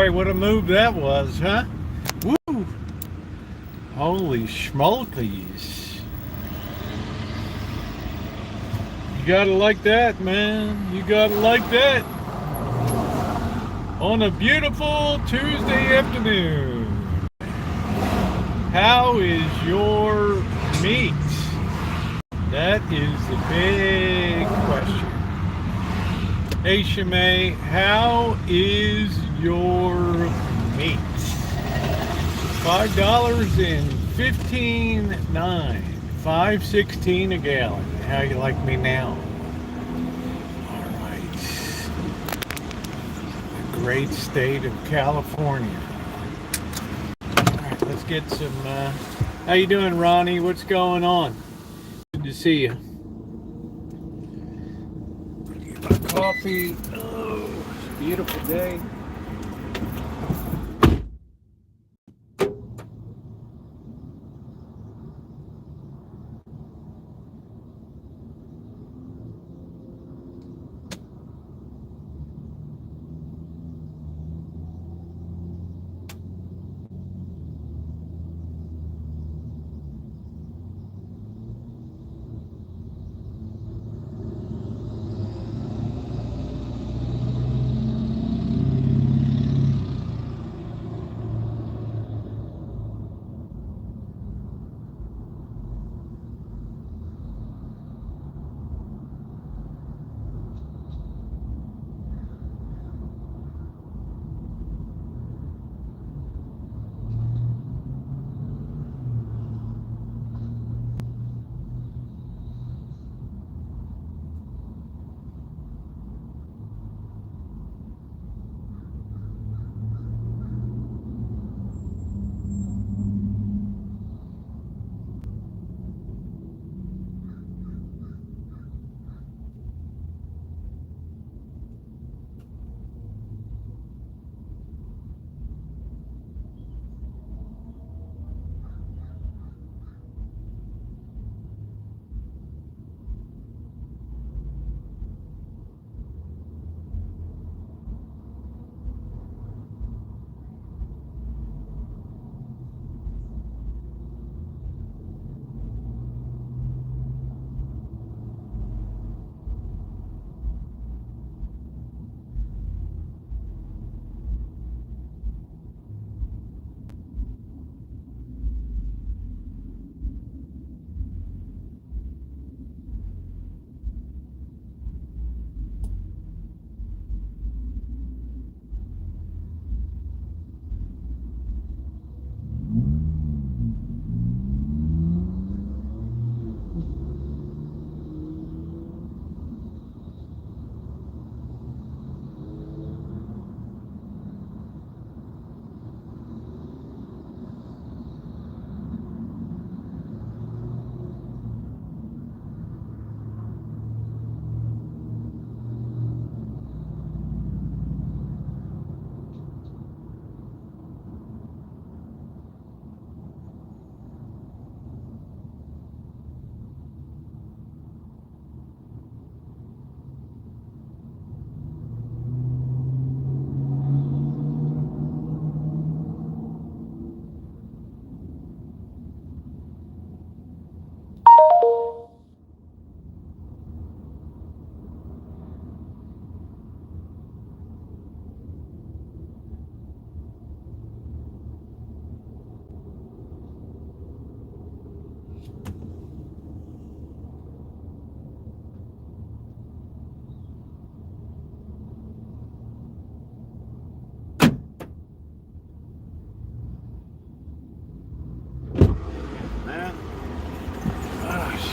boy, what a move that was, huh? Woo! Holy schmolkies. You gotta like that, man. You gotta like that. On a beautiful Tuesday afternoon. How is your meat? That is the big question. Hey Shimei, how is your meat? $5.15.9, $5.16 a gallon. How you like me now? All right. The great state of California. All right, let's get some. How you doing, Ronnie? What's going on? Good to see you. Get my coffee. Oh, it's a beautiful day.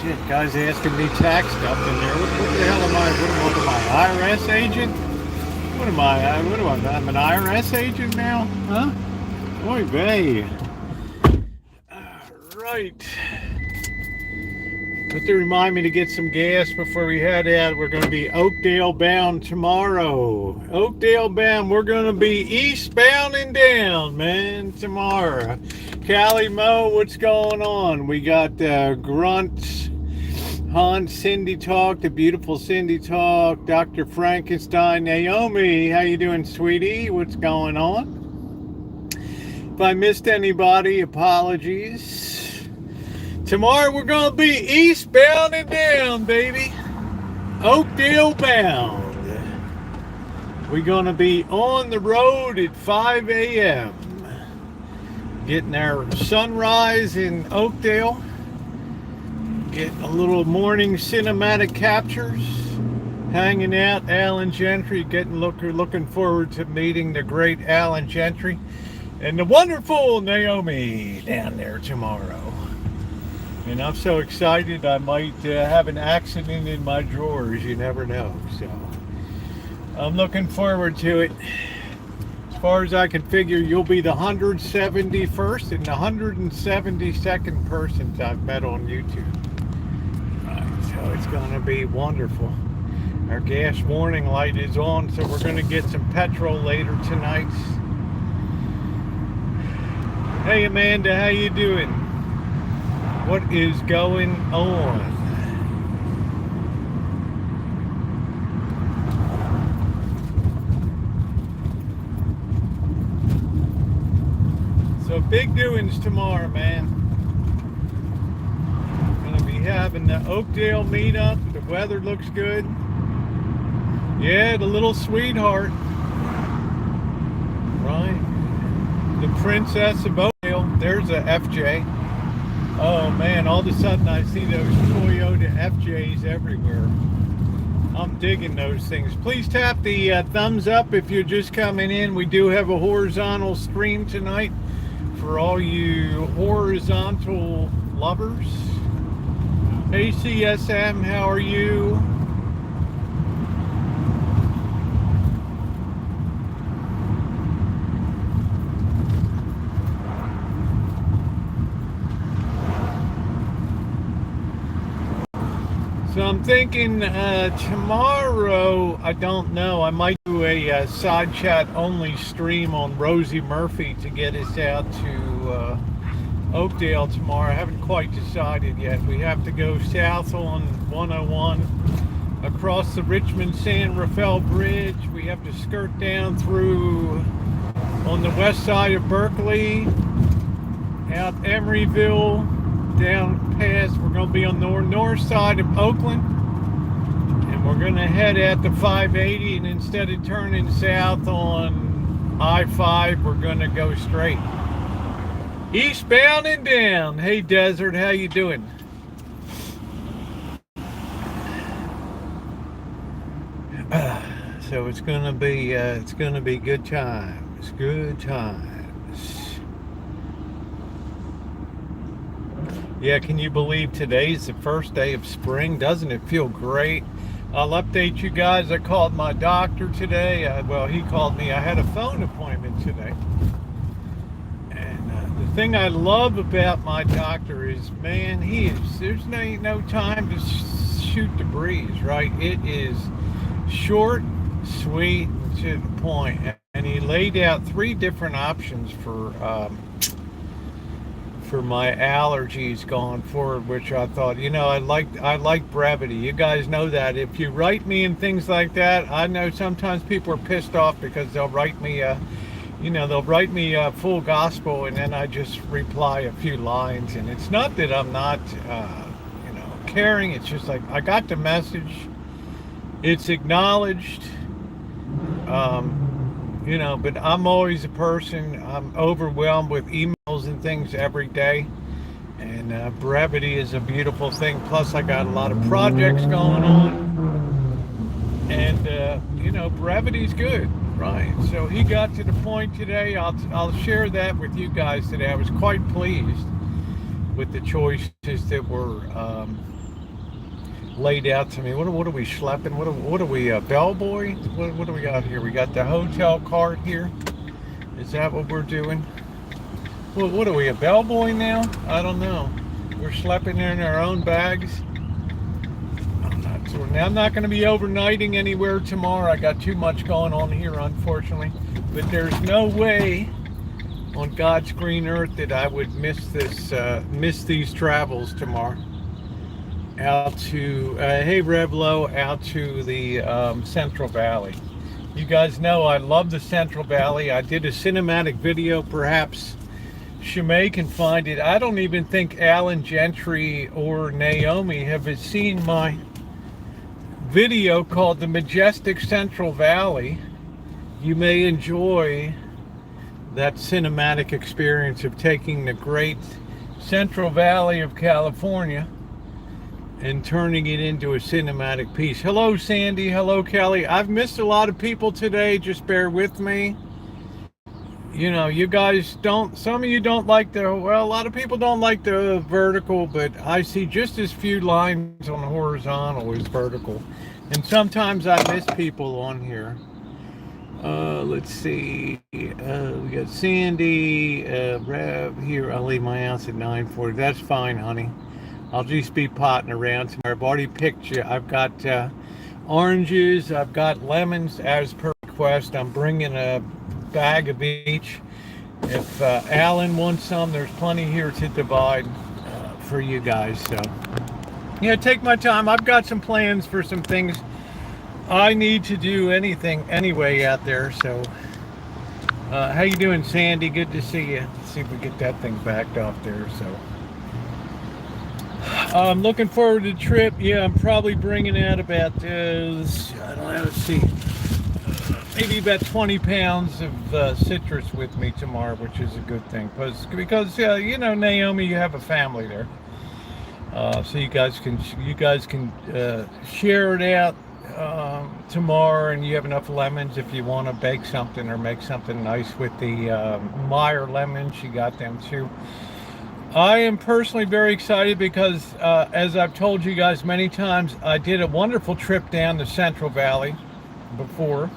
Shit, guys asking me tax stuff in there. What the hell am I? What am I? IRS agent? What am I? I'm an IRS agent now? Huh? Oy vey. Right. But to remind me to get some gas before we head out. We're going to be Oakdale bound tomorrow. Oakdale bound. We're going to be eastbound and down, man, tomorrow. Callie Mo, what's going on? We got Grunt, Han, Cindy Talk, the beautiful Cindy Talk, Dr. Frankenstein, Naomi. How you doing, sweetie? What's going on? If I missed anybody, apologies. Tomorrow we're going to be eastbound and down, baby. Oakdale bound. We're going to be on the road at 5 a.m. Getting our sunrise in Oakdale. Getting a little morning cinematic captures. Hanging out, Alan Gentry. Looking forward to meeting the great Alan Gentry and the wonderful Naomi down there tomorrow. And I'm so excited I might have an accident in my drawers. You never know. So I'm looking forward to it. As far as I can figure, you'll be the 171st and the 172nd persons I've met on YouTube. So it's going to be wonderful. Our gas warning light is on, so we're going to get some petrol later tonight. Hey Amanda, how you doing? What is going on? So big doings tomorrow, man. Going to be having the Oakdale meetup. The weather looks good. Yeah, the little sweetheart. Right. The Princess of Oakdale. There's a FJ. Oh man, all of a sudden I see those Toyota FJs everywhere. I'm digging those things. Please tap the thumbs up if you're just coming in. We do have a horizontal stream tonight for all you horizontal lovers. Hey CSM, how are you? So I'm thinking tomorrow, I don't know, I might do a side chat only stream on Rosie Murphy to get us out to Oakdale tomorrow. I haven't quite decided yet. We have to go south on 101 across the Richmond San Rafael Bridge. We have to skirt down through on the west side of Berkeley, out Emeryville, down past, we're going to be on the north side of Oakland, and we're going to head out to 580, and instead of turning south on I-5, we're going to go straight eastbound and down. Hey Desert, how you doing? So it's going to be good times, good times. Yeah, can you believe today's the first day of spring? Doesn't it feel great? I'll update you guys. I called my doctor today. Well, he called me. I had a phone appointment today. And the thing I love about my doctor is, man, there's no time to shoot the breeze, right? It is short, sweet, and to the point. And he laid out 3 different options for my allergies going forward, which I thought, I like brevity. You guys know that. If you write me and things like that, I know sometimes people are pissed off because they'll write me a full gospel and then I just reply a few lines. And it's not that I'm not, caring. It's just like, I got the message. It's acknowledged. But I'm always a person, I'm overwhelmed with emails and things every day, and brevity is a beautiful thing. Plus I got a lot of projects going on, and brevity's good, right? So he got to the point today. I'll share that with you guys today. I was quite pleased with the choices that were laid out to me. What are we schlepping? What are we, bellboy? What do we got here? We got the hotel cart here. Is that what we're doing? What are we, a bellboy now? I don't know. We're schlepping in our own bags. I'm not sure. Now I'm not going to be overnighting anywhere tomorrow. I got too much going on here, unfortunately. But there's no way on God's green earth that I would miss these travels tomorrow. Out to, hey Revlo, out to the Central Valley. You guys know I love the Central Valley. I did a cinematic video perhaps Shimei can find it. I don't even think Alan Gentry or Naomi have seen my video called The Majestic Central Valley. You may enjoy that cinematic experience of taking the great Central Valley of California and turning it into a cinematic piece. Hello, Sandy. Hello, Kelly. I've missed a lot of people today. Just bear with me. You know, you guys don't, some of you don't like the, well, a lot of people don't like the vertical, but I see just as few lines on the horizontal as vertical. And sometimes I miss people on here. Let's see. We got Sandy, Rev here. I'll leave my house at 9:40. That's fine, honey. I'll just be potting around tomorrow. I've already picked you. I've got oranges. I've got lemons as per request. I'm bringing a bag of each. If Alan wants some, there's plenty here to divide for you guys. So, yeah, take my time. I've got some plans for some things I need to do anyway out there. So how you doing, Sandy? Good to see you. Let's see if we get that thing backed off there. So I'm looking forward to the trip. Yeah, I'm probably bringing out about I don't know, let's see, maybe about 20 pounds of citrus with me tomorrow, which is a good thing because you know, Naomi, you have a family there, so you guys can share it out tomorrow, and you have enough lemons if you want to bake something or make something nice with the Meyer lemons. You got them too. I am personally very excited because as I've told you guys many times, I did a wonderful trip down the Central Valley before.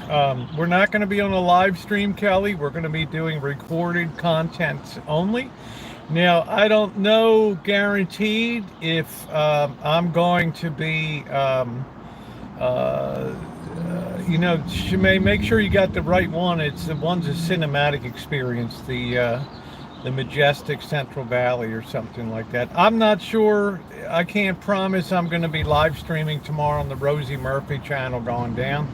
We're not going to be on a live stream, Kelly. We're going to be doing recorded content only. Now, I don't know guaranteed if I'm going to be, you know, Shimei, make sure you got the right one. It's the one's a cinematic experience, the Majestic Central Valley or something like that. I'm not sure. I can't promise I'm going to be live streaming tomorrow on the Rosie Murphy channel going down.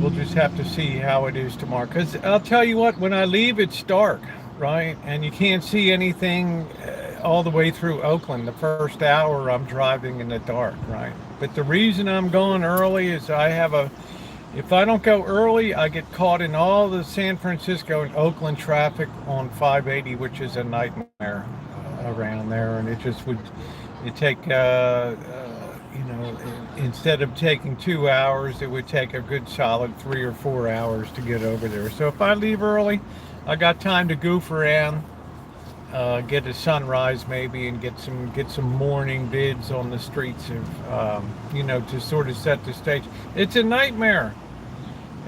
We'll just have to see how it is tomorrow. Because I'll tell you what, when I leave, it's dark, right? And you can't see anything all the way through Oakland. The first hour I'm driving in the dark, right? But the reason I'm going early is if I don't go early, I get caught in all the San Francisco and Oakland traffic on 580, which is a nightmare around there. And it'd take, you know, instead of taking 2 hours, it would take a good solid 3 or 4 hours to get over there. So if I leave early, I got time to goof around, get a sunrise maybe, and get some morning vids on the streets of, you know, to sort of set the stage. It's a nightmare.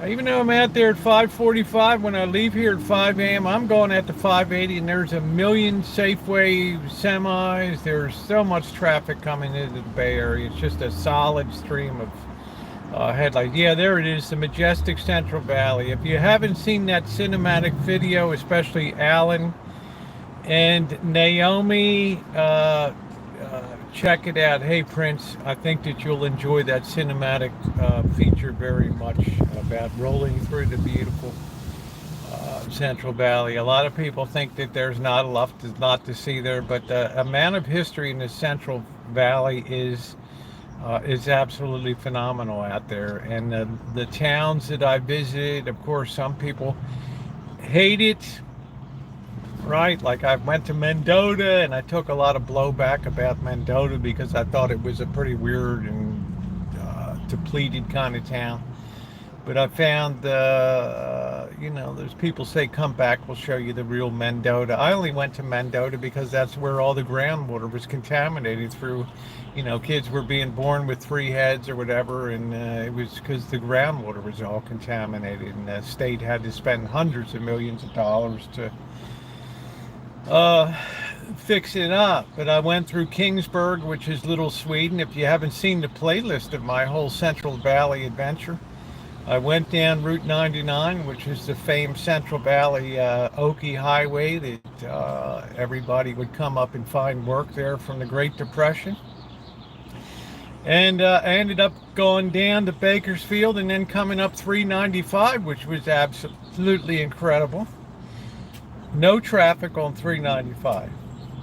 Even though I'm out there at 5:45, when I leave here at 5 a.m., I'm going at the 580, and there's a million Safeway semis. There's so much traffic coming into the Bay Area. It's just a solid stream of headlights. Yeah, there it is, the Majestic Central Valley. If you haven't seen that cinematic video, especially Alan and Naomi, check it out. Hey, Prince, I think that you'll enjoy that cinematic feature very much about rolling through the beautiful Central Valley. A lot of people think that there's not a lot to see there, but the amount of history in the Central Valley is absolutely phenomenal out there. And the towns that I visited, of course, some people hate it. Right, like I went to Mendota, and I took a lot of blowback about Mendota because I thought it was a pretty weird and depleted kind of town. But I found, you know, there's people say, come back, we'll show you the real Mendota. I only went to Mendota because that's where all the groundwater was contaminated through, you know, kids were being born with 3 heads or whatever, and it was because the groundwater was all contaminated, and the state had to spend hundreds of millions of dollars to fix it up. But I went through Kingsburg, which is Little Sweden. If you haven't seen the playlist of my whole Central Valley adventure, I went down Route 99, which is the famed Central Valley Okie Highway that everybody would come up and find work there from the Great Depression. And I ended up going down to Bakersfield and then coming up 395, which was absolutely incredible. no traffic on 395,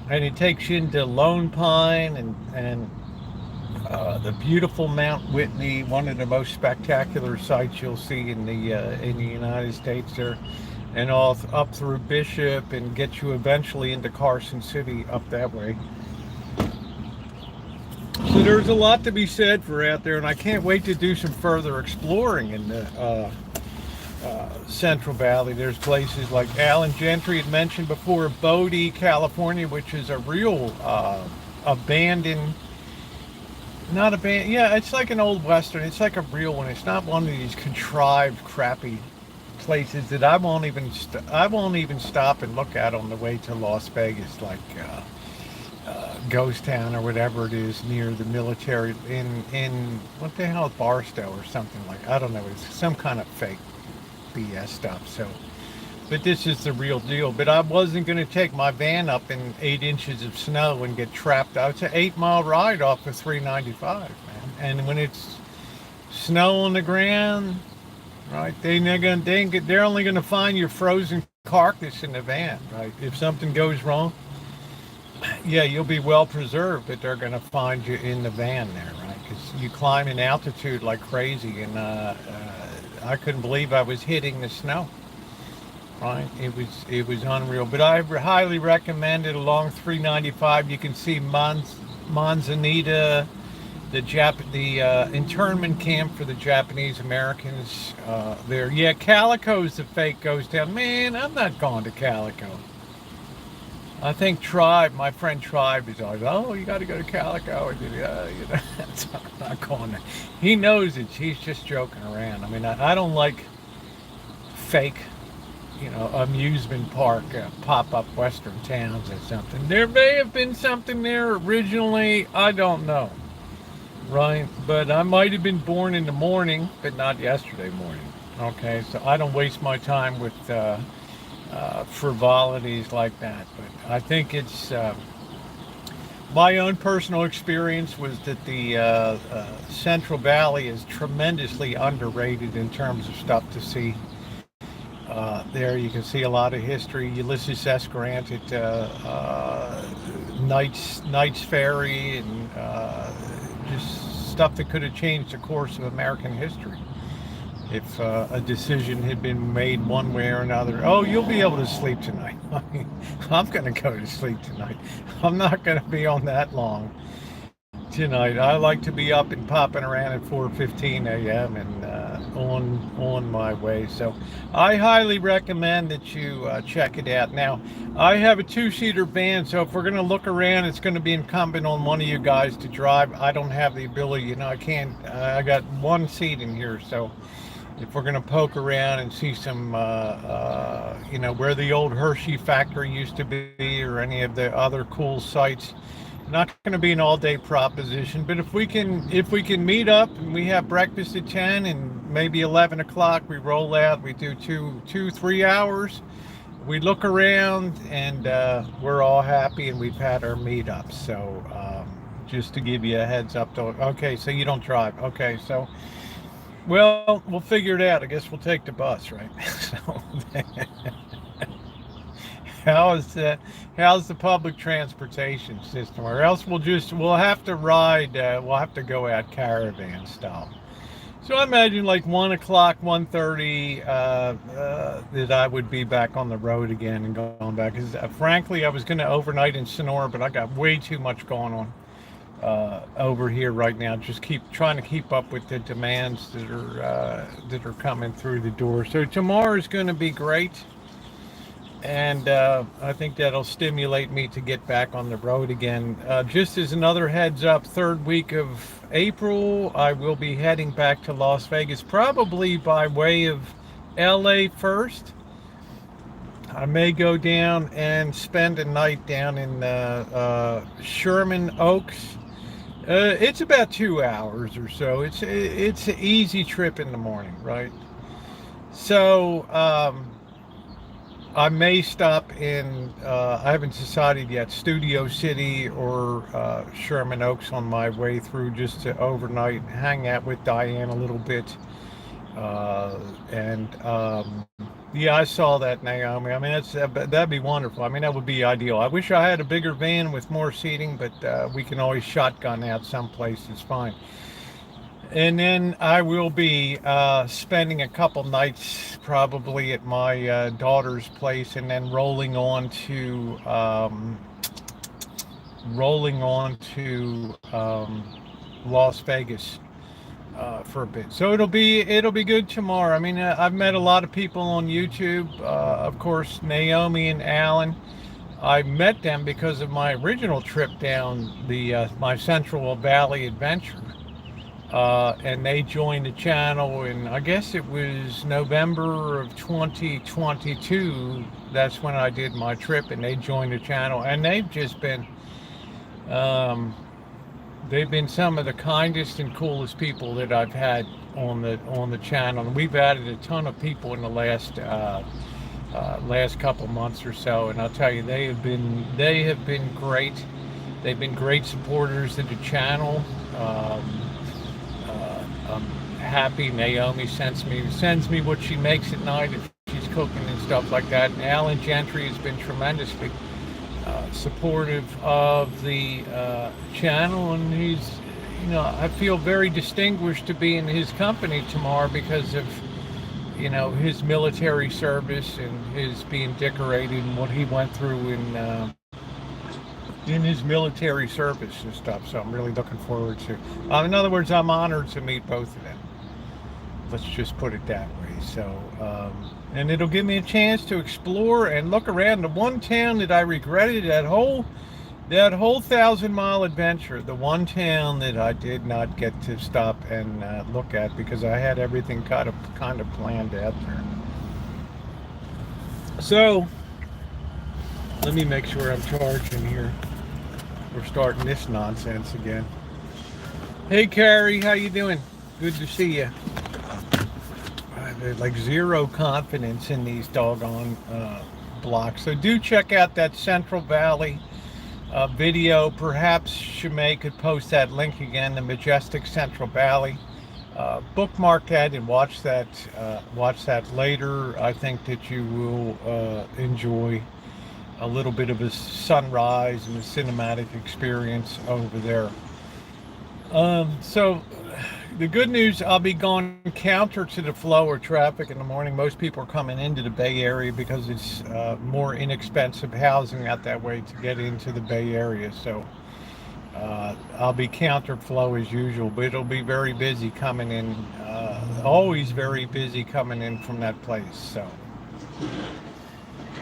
and it takes you into Lone Pine and the beautiful Mount Whitney, one of the most spectacular sights you'll see in the United States there, and all up through Bishop, and get you eventually into Carson City up that way. So there's a lot to be said for out there, and I can't wait to do some further exploring in the Central Valley. There's places like Alan Gentry had mentioned before, Bodie, California, which is a real abandoned, not abandoned, yeah, it's like an old Western. It's like a real one. It's not one of these contrived, crappy places that I won't even stop and look at on the way to Las Vegas, like Ghost Town or whatever it is near the military in what the hell, Barstow or something, like, I don't know, it's some kind of fake BS stuff. So, but this is the real deal. But I wasn't going to take my van up in 8 inches of snow and get trapped out. It's an 8-mile ride off of 395, man. And when it's snow on the ground, right, they're only going to find your frozen carcass in the van, right? If something goes wrong, yeah, you'll be well preserved, but they're going to find you in the van there, right? Because you climb in altitude like crazy, and I couldn't believe I was hitting the snow. Right, it was unreal. But I highly recommend it along 395. You can see Manzanita, the internment camp for the Japanese Americans there. Yeah, Calico's the fake ghost town. Man, I'm not going to Calico. I think my friend Tribe is always, oh, you got to go to Calico. I'm not going there. He knows it. He's just joking around. I mean, I don't like fake, amusement park pop-up Western towns or something. There may have been something there originally. I don't know. Right? But I might have been born in the morning, but not yesterday morning. Okay? So I don't waste my time with frivolities like that. But I think it's my own personal experience was that the Central Valley is tremendously underrated in terms of stuff to see. There you can see a lot of history. Ulysses S. Grant at Knight's Ferry, and just stuff that could have changed the course of American history if a decision had been made one way or another. Oh, you'll be able to sleep tonight. I mean, I'm going to go to sleep tonight. I'm not going to be on that long tonight. I like to be up and popping around at 4:15 a.m. and on my way. So I highly recommend that you check it out. Now, I have a 2-seater van, so if we're going to look around, it's going to be incumbent on one of you guys to drive. I don't have the ability, I can't. I got one seat in here, so if we're going to poke around and see some, where the old Hershey factory used to be, or any of the other cool sites, not going to be an all-day proposition. But if we can meet up and we have breakfast at 10 and maybe 11 o'clock, we roll out, we do 3 hours, we look around, and we're all happy, and we've had our meetups. So just to give you a heads up, okay, so you don't drive. Okay, so, well, we'll figure it out. I guess we'll take the bus, right? So, how's the public transportation system? Or else we'll have to ride, we'll have to go out caravan style. So I imagine like 1 o'clock, 1:30, that I would be back on the road again and going back. Because frankly, I was going to overnight in Sonora, but I got way too much going on over here right now. Just trying to keep up with the demands that are coming through the door. So tomorrow is going to be great. And I think that'll stimulate me to get back on the road again. Just as another heads up, 3rd week of April, I will be heading back to Las Vegas, probably by way of LA first. I may go down and spend a night down in Sherman Oaks. It's about 2 hours or so. It's an easy trip in the morning, right? So I may stop in, I haven't decided yet, Studio City or Sherman Oaks on my way through, just to overnight, hang out with Diane a little bit, and Yeah, I saw that, Naomi. I mean, that'd be wonderful. I mean, that would be ideal. I wish I had a bigger van with more seating, but we can always shotgun out someplace. It's fine. And then I will be spending a couple nights probably at my daughter's place, and then rolling on to Las Vegas for a bit. So it'll be good tomorrow. I mean, I've met a lot of people on YouTube. Of course, Naomi and Alan. I met them because of my original trip down the my Central Valley adventure. And they joined the channel, and I guess it was November of 2022. That's when I did my trip, and they joined the channel, and um, they've been some of the kindest and coolest people that I've had on the channel. And we've added a ton of people in the last couple months or so, and I'll tell you, they have been great. They've been great supporters of the channel. I'm happy. Naomi sends me what she makes at night if she's cooking and stuff like that. And Alan Gentry has been tremendously supportive of the channel, and he's, I feel very distinguished to be in his company tomorrow because of, his military service and his being decorated and what he went through in his military service and stuff. So I'm really looking forward to. In other words, I'm honored to meet both of them. Let's just put it that way. So, and it'll give me a chance to explore and look around the one town that I regretted that whole 1,000-mile adventure. The one town that I did not get to stop and look at because I had everything kind of planned out there. So let me make sure I'm charging here. We're starting this nonsense again. Hey Carrie, how you doing? Good to see you. There's like zero confidence in these doggone blocks. So do check out that Central Valley video. Perhaps Shemay could post that link again, the majestic Central Valley. Bookmark that and watch that later. I think that you will enjoy a little bit of a sunrise and a cinematic experience over there. So the good news, I'll be going counter to the flow of traffic in the morning. Most people are coming into the Bay Area because it's more inexpensive housing out that way to get into the Bay Area. So I'll be counter flow as usual, but it'll be very busy coming in, always very busy coming in from that place. So.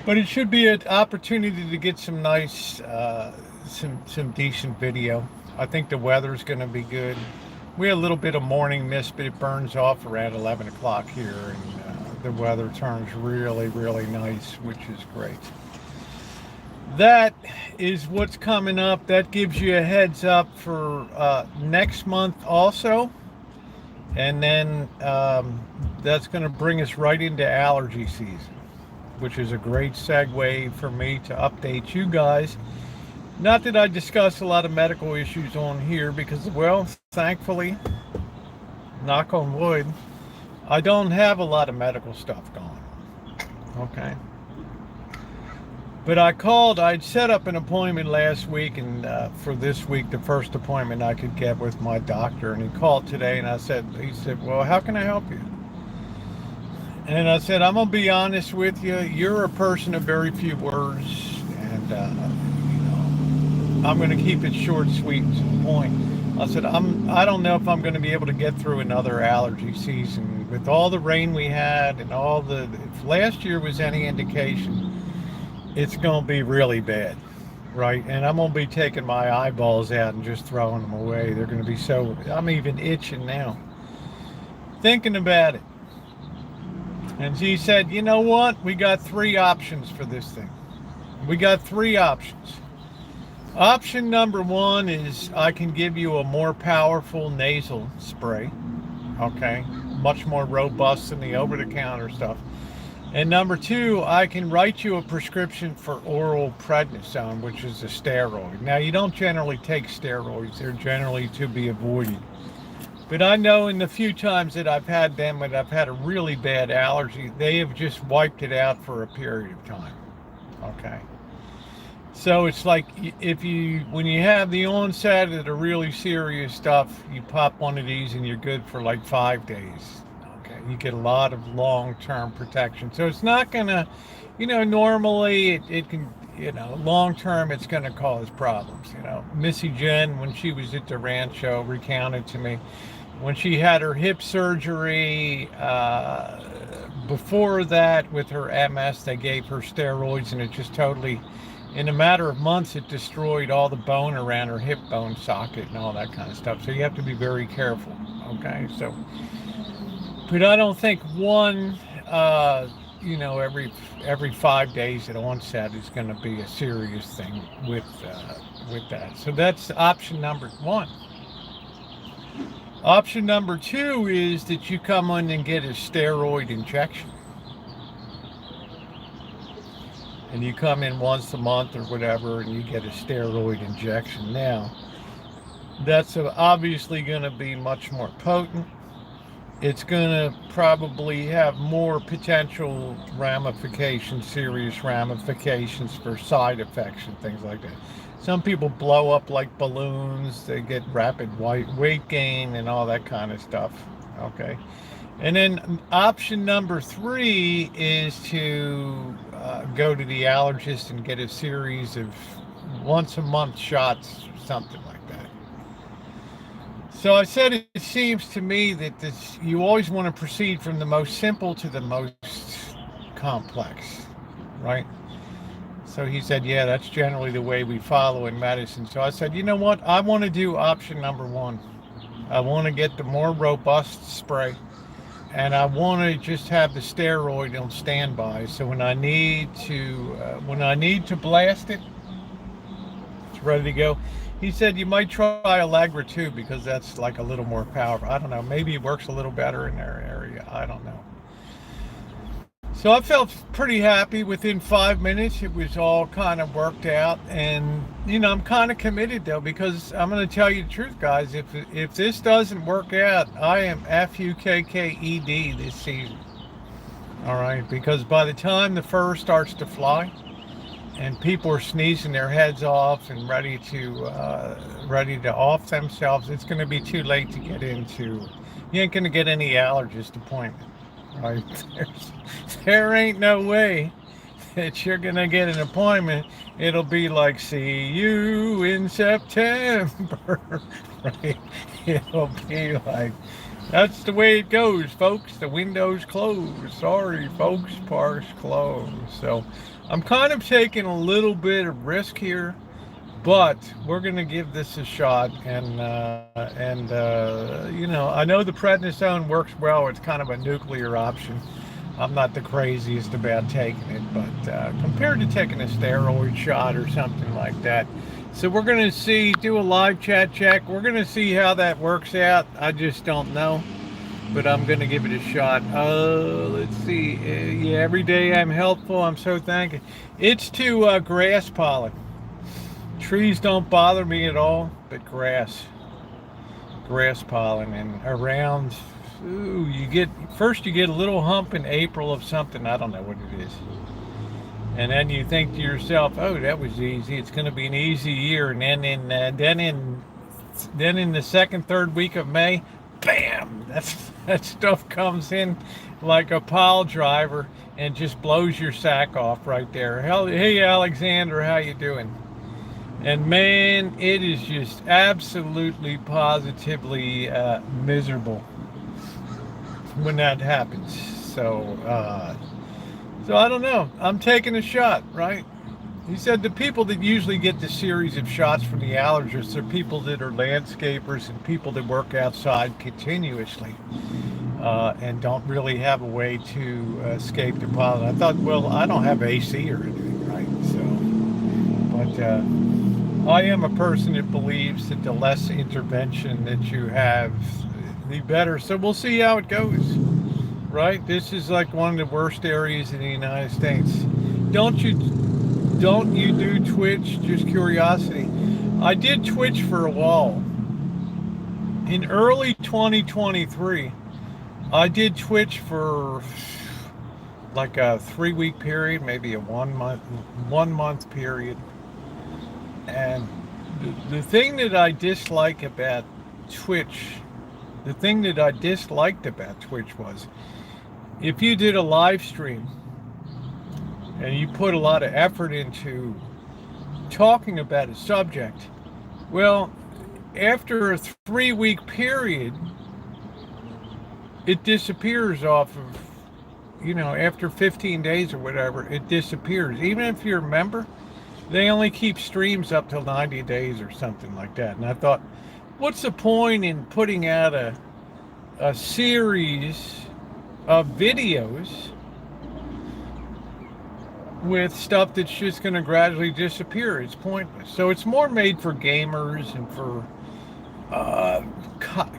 But it should be an opportunity to get some nice, some decent video. I think the weather's going to be good. We had a little bit of morning mist, but it burns off around 11 o'clock here, and the weather turns really, really nice, which is great. That is what's coming up. That gives you a heads up for next month also. And then that's going to bring us right into allergy season, which is a great segue for me to update you guys. Not that I discuss a lot of medical issues on here because, well, thankfully, knock on wood, I don't have a lot of medical stuff going on. Okay. But I'd set up an appointment last week, and for this week, the first appointment I could get with my doctor, and he called today, and he said, well, how can I help you? And I said, I'm going to be honest with you. You're a person of very few words, and I'm going to keep it short, sweet, and to the point. I said, I don't know if I'm going to be able to get through another allergy season with all the rain we had and if last year was any indication, it's going to be really bad, right? And I'm going to be taking my eyeballs out and just throwing them away. They're going to be I'm even itching now, thinking about it. And he said, you know what? We got 3 options for this thing. We got 3 options. Option number 1 is I can give you a more powerful nasal spray. Okay? Much more robust than the over-the-counter stuff. And number 2, I can write you a prescription for oral prednisone, which is a steroid. Now, you don't generally take steroids. They're generally to be avoided. But I know in the few times that I've had them and I've had a really bad allergy, they have just wiped it out for a period of time. Okay. So it's like when you have the onset of the really serious stuff, you pop one of these and you're good for like 5 days. Okay. You get a lot of long-term protection. So it's not going to, normally it can, long-term it's going to cause problems. Missy Jen, when she was at the Rancho, recounted to me when she had her hip surgery, before that with her MS, they gave her steroids and it just totally, in a matter of months, it destroyed all the bone around her hip bone socket and all that kind of stuff. So you have to be very careful. Okay. So, but I don't think one, every 5 days at onset is going to be a serious thing with that. So that's option number one. Option number two is that you come in and get a steroid injection. And you come in once a month or whatever and you get a steroid injection. Now, that's obviously going to be much more potent. It's going to probably have more potential ramifications, serious ramifications for side effects and things like that. Some people blow up like balloons. They get rapid weight gain and all that kind of stuff. Okay. And then option number three is to go to the allergist and get a series of once a month shots, something like that. So I said it seems to me that you always want to proceed from the most simple to the most complex, right? So he said, yeah, that's generally the way we follow in medicine. So I said, you know what? I want to do option number one. I want to get the more robust spray. And I want to just have the steroid on standby. So when I need to blast it, it's ready to go. He said you might try Allegra too, because that's like a little more powerful. I don't know. Maybe it works a little better in their area. I don't know. So I felt pretty happy. Within 5 minutes, it was all kind of worked out. And, I'm kind of committed, though, because I'm going to tell you the truth, guys. If this doesn't work out, I am FUKKED this season. All right? Because by the time the fur starts to fly and people are sneezing their heads off and ready to off themselves, it's going to be too late to get into. You ain't going to get any allergist appointment. Right? There ain't no way that you're gonna get an appointment. It'll be like, see you in September. Right? It'll be like, that's the way it goes, folks. The window's closed. Sorry, folks, park's closed. So I'm kind of taking a little bit of risk here, but we're going to give this a shot. And I know the prednisone works well. It's kind of a nuclear option. I'm not the craziest about taking it, but compared to taking a steroid shot or something like that. So we're going to do a live chat check. We're going to see how that works out. I just don't know, but I'm going to give it a shot. Let's see. Yeah, every day I'm helpful. I'm so thankful. It's to grass pollen. Trees don't bother me at all, but grass pollen. And around, you get a little hump in April of something. I don't know what it is. And then you think to yourself, oh, that was easy. It's going to be an easy year. And then in the second, third week of May, bam, that stuff comes in like a pile driver and just blows your sack off right there. Hey, Alexander, how you doing? And man, it is just absolutely, positively miserable when that happens. So I don't know. I'm taking a shot, right? He said the people that usually get the series of shots from the allergists are people that are landscapers and people that work outside continuously and don't really have a way to escape the pollen. I thought, well, I don't have AC or anything, right? So, but I am a person that believes that the less intervention that you have, the better. So we'll see how it goes, right? This is like one of the worst areas in the United States. Don't you do Twitch? Just curiosity. I did Twitch for a while, in early 2023, I did Twitch for like a 3 week period, maybe a 1 month period. And the thing that I dislike about Twitch, the thing that I disliked about Twitch was if you did a live stream and you put a lot of effort into talking about a subject, well, after a 3 week period, it disappears off of, after 15 days or whatever, it disappears. Even if you're a member, they only keep streams up till 90 days or something like that. And I thought, what's the point in putting out a series of videos with stuff that's just going to gradually disappear? It's pointless. So it's more made for gamers and for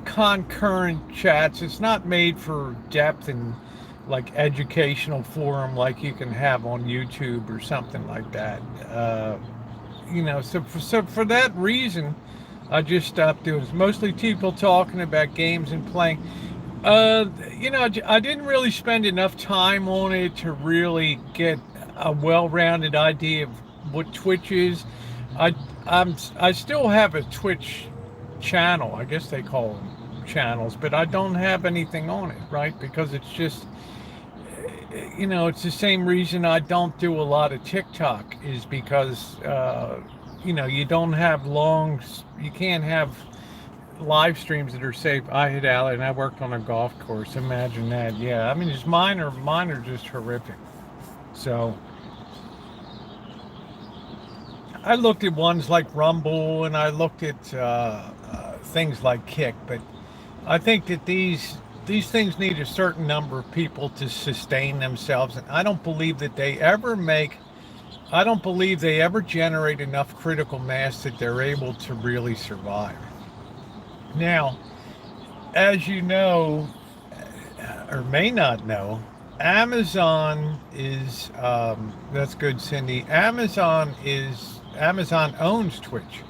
concurrent chats. It's not made for depth and like educational forum like you can have on YouTube or something like that. So for that reason, I just stopped doing it. It's mostly people talking about games and playing. I didn't really spend enough time on it to really get a well-rounded idea of what Twitch is. I still have a Twitch channel. I guess they call them channels, but I don't have anything on it, right? Because it's just, it's the same reason I don't do a lot of TikTok, is because, you don't have you can't have live streams that are safe. I hit Alley and I worked on a golf course. Imagine that. Yeah. I mean, mine are just horrific. So I looked at ones like Rumble and I looked at things like Kick, but I think that these things need a certain number of people to sustain themselves, and I don't believe they ever generate enough critical mass that they're able to really survive. Now, as you know, or may not know, Amazon is, that's good, Cindy. Amazon owns Twitch.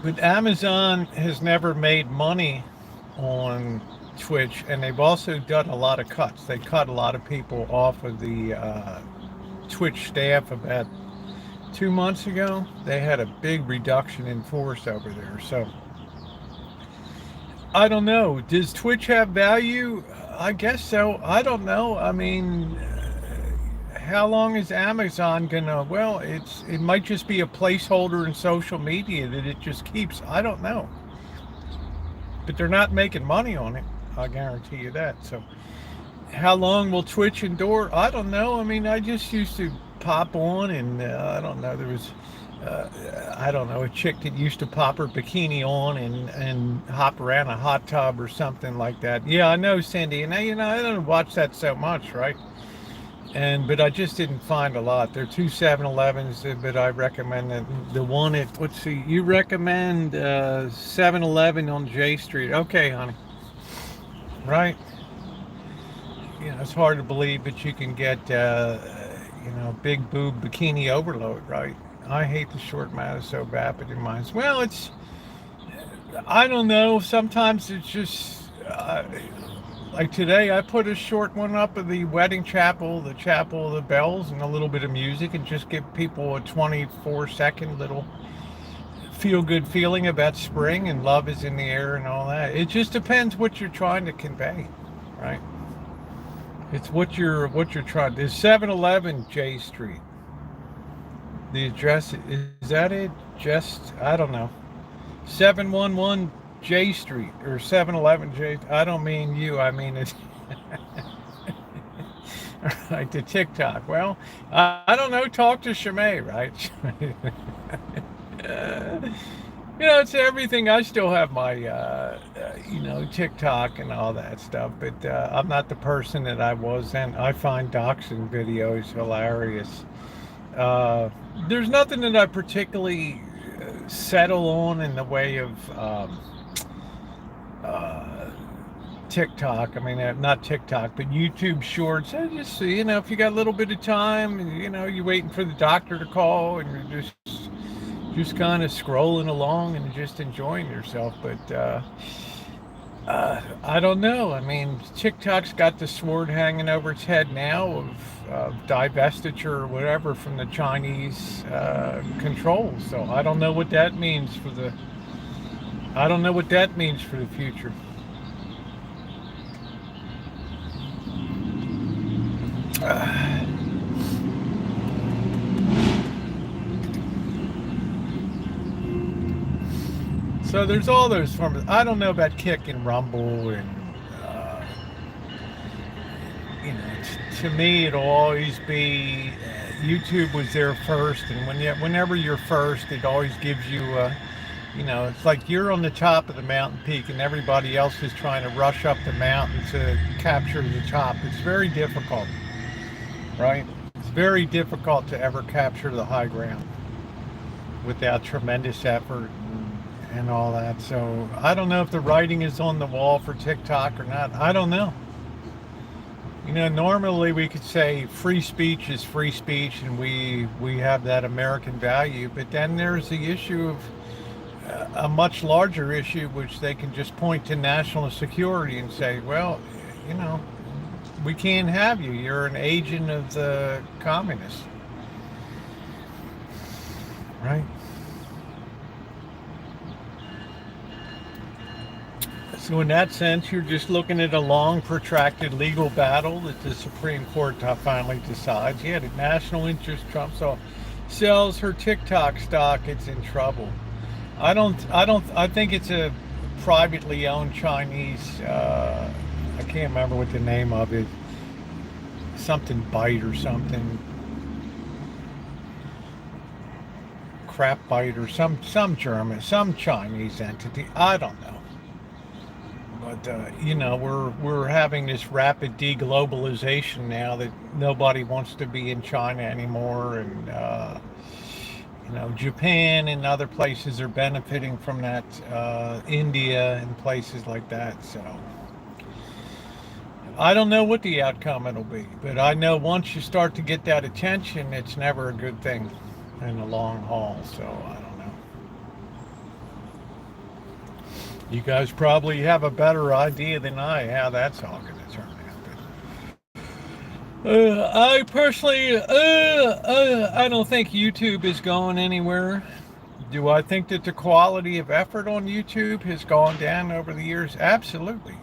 But Amazon has never made money on Twitch, and they've also done a lot of cuts. They cut a lot of people off of the Twitch staff about 2 months ago. They had a big reduction in force over there. So I don't know. Does Twitch have value? I guess so. I don't know. I mean, how long is Amazon gonna? Well, it might just be a placeholder in social media that it just keeps. I don't know. But they're not making money on it. I guarantee you that. So how long will Twitch endure? I don't know. I mean, I just used to pop on and I don't know. There was a chick that used to pop her bikini on and hop around a hot tub or something like that. Yeah, I know, Cindy. And I don't watch that so much, right? But I just didn't find a lot. There are 2 7-Elevens, but I recommend the one at, let's see, you recommend 7-Eleven on J Street. Okay, honey. Right? It's hard to believe, but you can get, big boob bikini overload, right? I hate the short matter so bad, but in mine. Well, I don't know. Sometimes it's just, like today, I put a short one up of the wedding chapel, the chapel of the bells, and a little bit of music, and just give people a 24-second little feel-good feeling about spring and love is in the air and all that. It just depends what you're trying to convey, right? It's what you're trying. There's 7-Eleven J Street. The address, is that it? Just, I don't know. 711 J Street or 7-Eleven J. I don't mean you. I mean it's right, the TikTok. Well, I don't know. Talk to Shimei, right? It's everything. I still have my, TikTok and all that stuff, but I'm not the person that I was then. I find doxing videos hilarious. There's nothing that I particularly settle on in the way of TikTok. I mean, not TikTok, but YouTube Shorts. I just, if you got a little bit of time, and you're waiting for the doctor to call, and you're just, just kind of scrolling along and just enjoying yourself. But I don't know. I mean, TikTok's got the sword hanging over its head now of divestiture or whatever from the Chinese control. So I don't know what that means for the. I don't know what that means for the future. So there's all those forms. I don't know about Kick and Rumble, and you know, to me, it'll always be YouTube was there first, and whenever you're first, it always gives you, you know, it's like you're on the top of the mountain peak, and everybody else is trying to rush up the mountain to capture the top. It's very difficult, right? It's very difficult to ever capture the high ground without tremendous effort and all that. So I don't know if the writing is on the wall for TikTok or not. I don't know. You know, normally we could say free speech is free speech, and we have that American value. But then there's the issue of a much larger issue, which they can just point to national security and say, well, you know, we can't have you. You're an agent of the communists, right? So in that sense, you're just looking at a long, protracted legal battle that the Supreme Court finally decides. Yeah, the national interest Trump sells her TikTok stock, it's in trouble. I think it's a privately owned Chinese, I can't remember what the name of it, something Bite or something, Crap Bite or some German, some Chinese entity, I don't know. But you know, we're having this rapid deglobalization now that nobody wants to be in China anymore, and you know, Japan and other places are benefiting from that. India and places like that. So I don't know what the outcome it'll be, but I know once you start to get that attention, it's never a good thing in the long haul. So I don't know. You guys probably have a better idea than I how that's all going to turn out. But I personally, I don't think YouTube is going anywhere. Do I think that the quality of effort on YouTube has gone down over the years? Absolutely.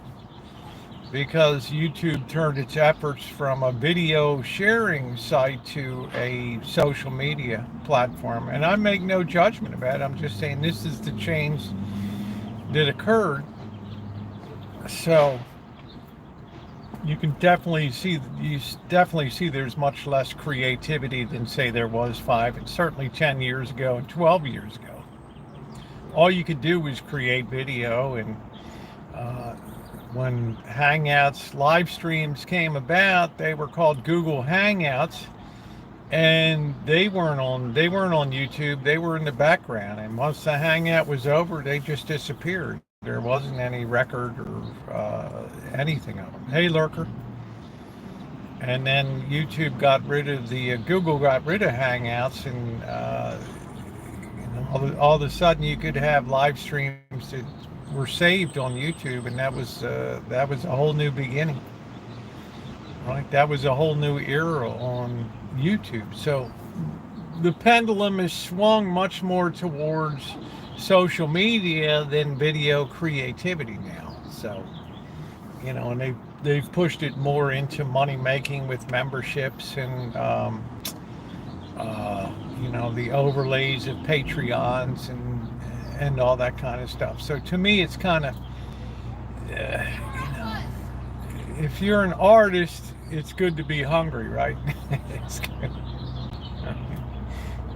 Because YouTube turned its efforts from a video sharing site to a social media platform. And I make no judgment about it. I'm just saying this is the change that occurred. So you definitely see there's much less creativity than say there was 5 and certainly 10 years ago and 12 years ago. All you could do was create video, and when Hangouts live streams came about, they were called Google Hangouts, and they weren't on YouTube. They were in the background, and once the Hangout was over, they just disappeared. There wasn't any record or anything of them. Hey, Lurker. And then YouTube got rid of Google got rid of Hangouts, and you know, all of a sudden you could have live streams that were saved on YouTube, and that was a whole new beginning. Right? That was a whole new era on YouTube. So the pendulum has swung much more towards social media than video creativity now. So, you know, and they've pushed it more into money making with memberships and you know, the overlays of Patreons and all that kind of stuff. So to me, it's kind of you know, if you're an artist, it's good to be hungry, right?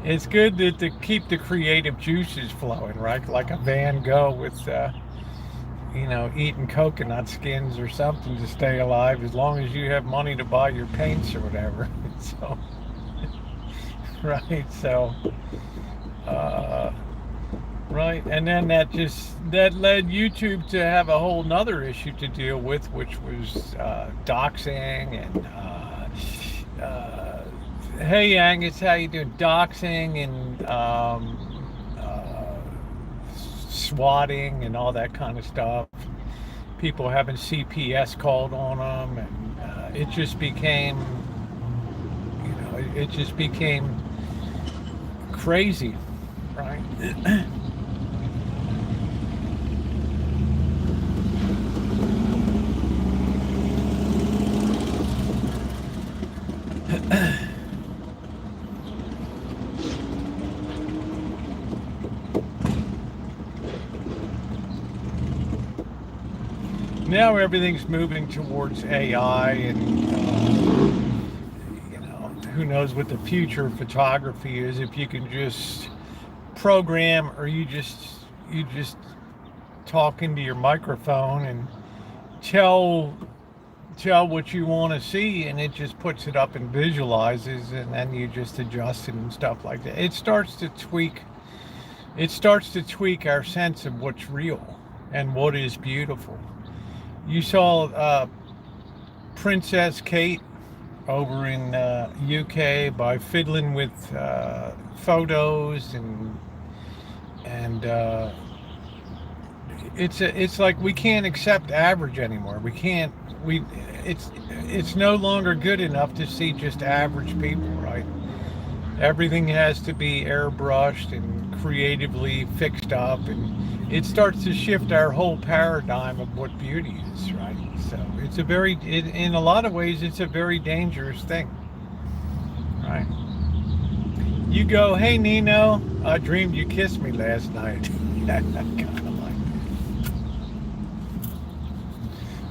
It's good to keep the creative juices flowing, right? Like a Van Gogh with, you know, eating coconut skins or something to stay alive, as long as you have money to buy your paints or whatever. So, right? So, right? And then that led YouTube to have a whole nother issue to deal with, which was doxing and hey Angus, how you doing? Doxing and swatting and all that kind of stuff. People having CPS called on them, and it just became, it just became crazy, right? Now everything's moving towards AI, and who knows what the future of photography is if you can just program, or you just talk into your microphone and tell what you want to see, and it just puts it up and visualizes, and then you just adjust it and stuff like that. It starts to tweak our sense of what's real and what is beautiful. You saw Princess Kate over in UK by fiddling with photos, and it's like we can't accept average anymore. It's no longer good enough to see just average people, right? Everything has to be airbrushed and creatively fixed up, and it starts to shift our whole paradigm of what beauty is, right? So it's in a lot of ways, it's a very dangerous thing, right? You go, hey Nino, I dreamed you kissed me last night. I kind of like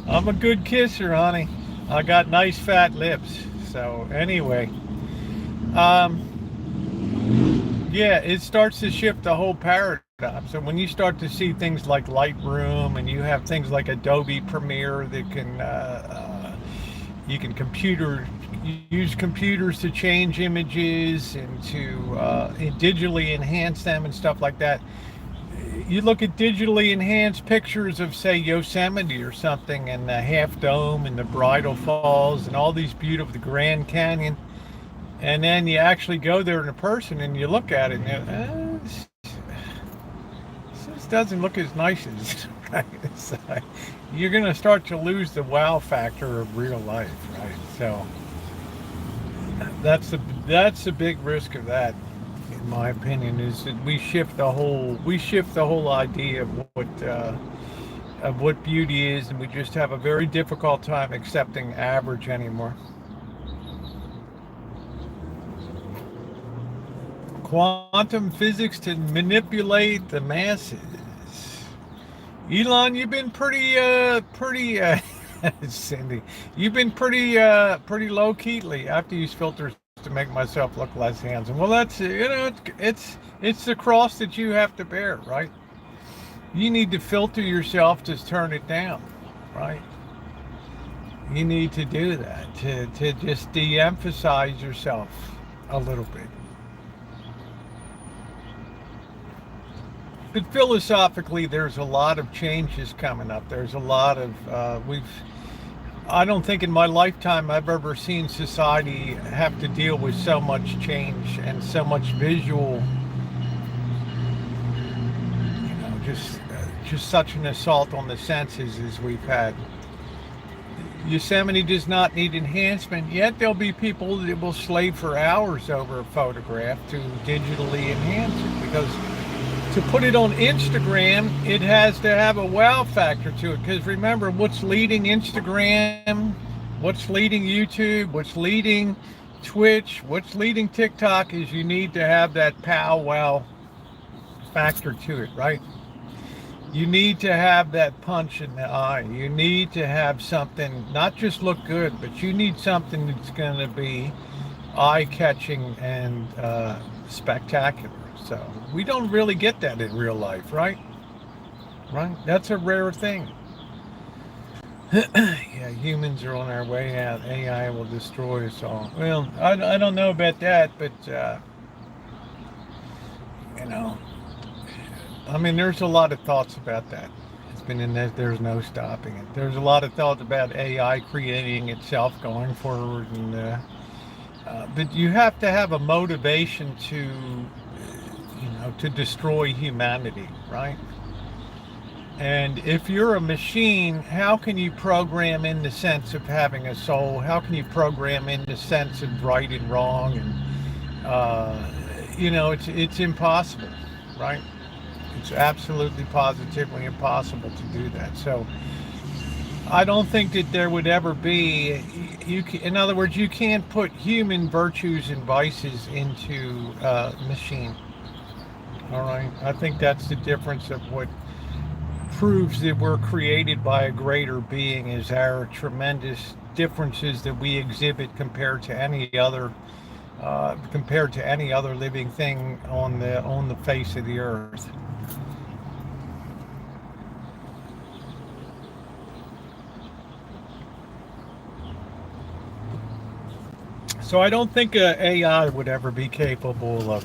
that. I'm a good kisser, honey. I got nice fat lips. So anyway, yeah, it starts to shift the whole paradigm. So when you start to see things like Lightroom, and you have things like Adobe Premiere that can, you can use computers to change images and to digitally enhance them and stuff like that. You look at digitally enhanced pictures of, say, Yosemite or something, and the Half Dome and the Bridal Falls and all these beautiful, the Grand Canyon. And then you actually go there in person and you look at it and this doesn't look as nice as, right? So you're going to start to lose the wow factor of real life, right? So that's the big risk of that, in my opinion, is that we shift the whole idea of what beauty is, and we just have a very difficult time accepting average anymore. Quantum physics to manipulate the masses. Elon, you've been pretty Cindy, you've been pretty low-key lately. I have to use filters to make myself look less handsome. Well, that's, it's the cross that you have to bear, right? You need to filter yourself to turn it down, right? You need to do that, to just de-emphasize yourself a little bit. But philosophically, there's a lot of changes coming up. There's a lot of, I don't think in my lifetime I've ever seen society have to deal with so much change and so much visual, just such an assault on the senses as we've had. Yosemite does not need enhancement, yet there'll be people that will slave for hours over a photograph to digitally enhance it, because to put it on Instagram, it has to have a wow factor to it. Because remember, what's leading Instagram, what's leading YouTube, what's leading Twitch, what's leading TikTok is you need to have that pow wow factor to it, right? You need to have that punch in the eye. You need to have something, not just look good, but you need something that's going to be eye-catching and spectacular. So we don't really get that in real life, right? Right? That's a rare thing. Yeah, humans are on our way out. AI will destroy us all. Well, I don't know about that, but I mean, there's a lot of thoughts about that. It's been in that, there's no stopping it. There's a lot of thoughts about AI creating itself going forward, and but you have to have a motivation to destroy humanity, right? And if you're a machine, how can you program in the sense of having a soul? How can you program in the sense of right and wrong? And it's impossible, right? It's absolutely positively impossible to do that. So I don't think that there would ever be, in other words, you can't put human virtues and vices into a machine. All right. I think that's the difference of what proves that we're created by a greater being, is our tremendous differences that we exhibit compared to any other living thing on the face of the earth. So I don't think AI would ever be capable of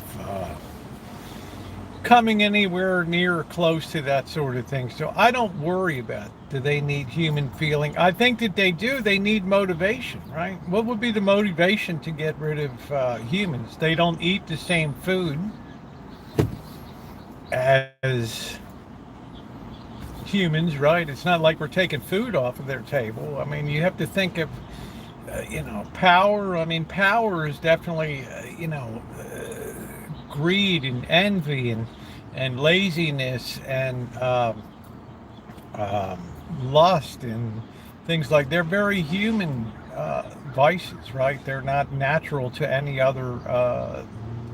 coming anywhere near or close to that sort of thing. So I don't worry about, do they need human feeling? I think that they do. They need motivation, right? What would be the motivation to get rid of humans? They don't eat the same food as humans, right? It's not like we're taking food off of their table. I mean, you have to think of, power. I mean, power is definitely, greed and envy and laziness and lust and things like, they're very human vices, right? They're not natural to any other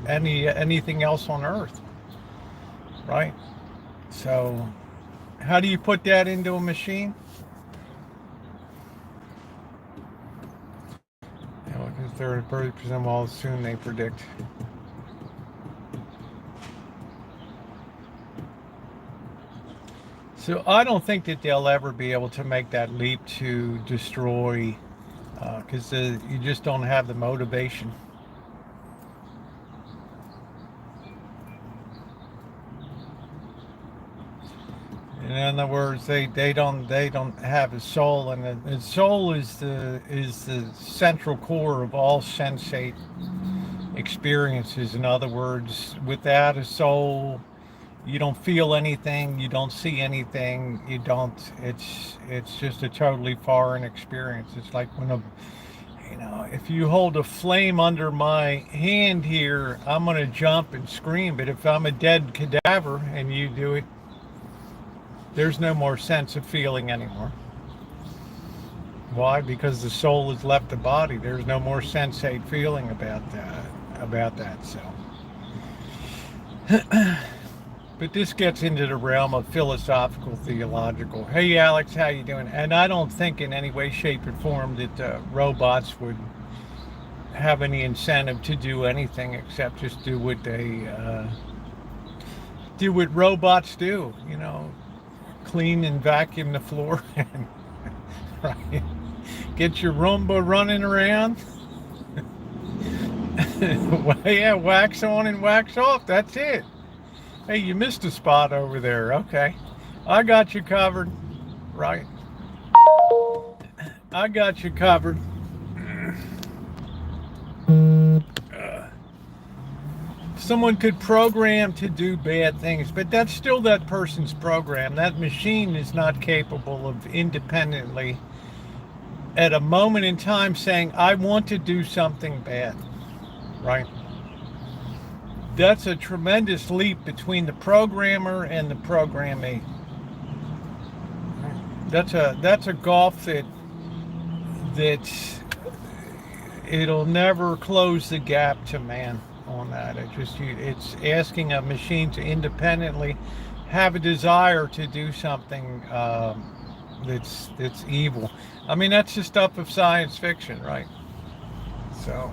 anything else on earth, right? So how do you put that into a machine? 30% all soon, they predict. So I don't think that they'll ever be able to make that leap to destroy, because you just don't have the motivation. In other words, they don't have a soul, and the soul is the central core of all sensate experiences. In other words, without a soul, you don't feel anything, you don't see anything, it's just a totally foreign experience. It's like when if you hold a flame under my hand here, I'm going to jump and scream. But if I'm a dead cadaver and you do it, there's no more sense of feeling anymore. Why? Because the soul has left the body. There's no more sensate feeling about that. So but this gets into the realm of philosophical, theological. Hey Alex, how you doing? And I don't think in any way, shape, or form that robots would have any incentive to do anything except just do what robots do. Clean and vacuum the floor, and right, get your Roomba running around. Yeah, wax on and wax off. That's it. Hey, you missed a spot over there. Okay, I got you covered. Right, I got you covered. Someone could program to do bad things, but that's still that person's program. That machine is not capable of independently, at a moment in time, saying, I want to do something bad, right? That's a tremendous leap between the programmer and the programmee. That's a gulf that it'll never close the gap to man on that. It's asking a machine to independently have a desire to do something that's evil. I mean, that's the stuff of science fiction, right? So,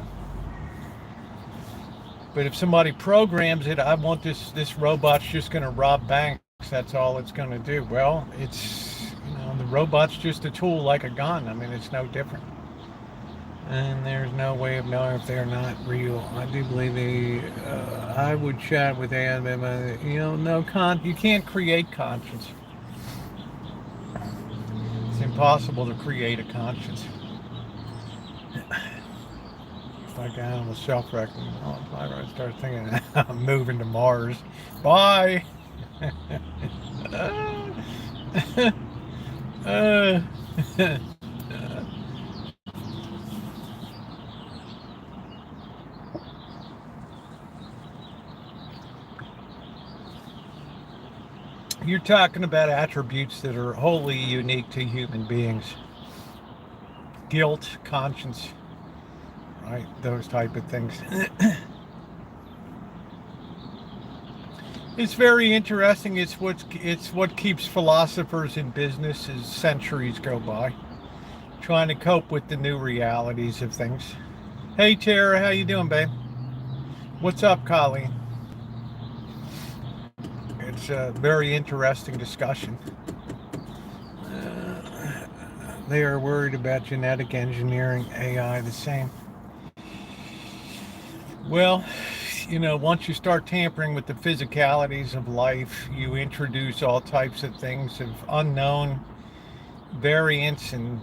but if somebody programs it, I want this robot's just going to rob banks, that's all it's going to do. Well, it's the robot's just a tool, like a gun. I mean, it's no different. And there's no way of knowing if they're not real. I do believe I would chat with them. You can't create conscience. It's impossible to create a conscience. It's like animal self-recognition. I start thinking, I'm moving to Mars. Bye. uh, you're talking about attributes that are wholly unique to human beings. Guilt, conscience, right? Those type of things. It's very interesting. It's what keeps philosophers in business as centuries go by, trying to cope with the new realities of things. Hey Tara, how you doing, babe? What's up, Colleen? It's a very interesting discussion. They are worried about genetic engineering, AI, the same. Well, once you start tampering with the physicalities of life, you introduce all types of things of unknown variants and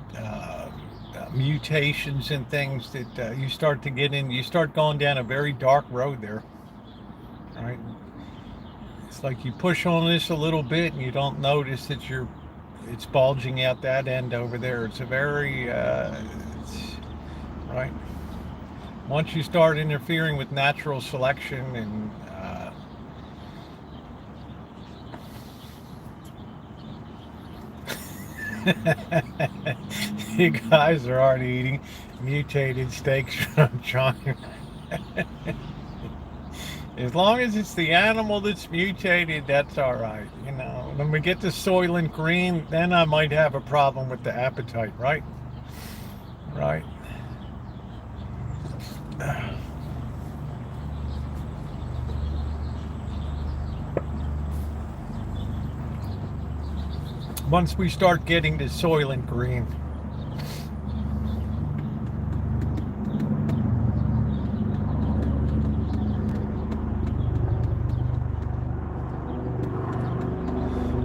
mutations and things that you start to get in. You start going down a very dark road there, right? It's like you push on this a little bit and you don't notice that it's bulging out that end over there. It's a very, right? Once you start interfering with natural selection and you guys are already eating mutated steaks from China. As long as it's the animal that's mutated, that's all right. When we get to Soylent Green, then I might have a problem with the appetite, right? Right. Once we start getting to Soylent Green.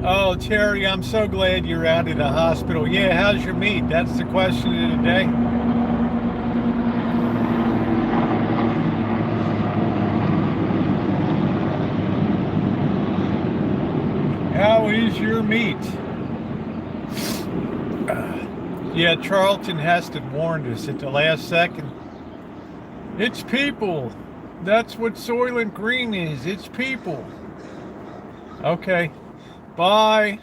Oh, Terry, I'm so glad you're out of the hospital. Yeah, how's your meat? That's the question of the day. How is your meat? Yeah, Charlton Heston warned us at the last second. It's people. That's what Soylent Green is. It's people. Okay. Bye.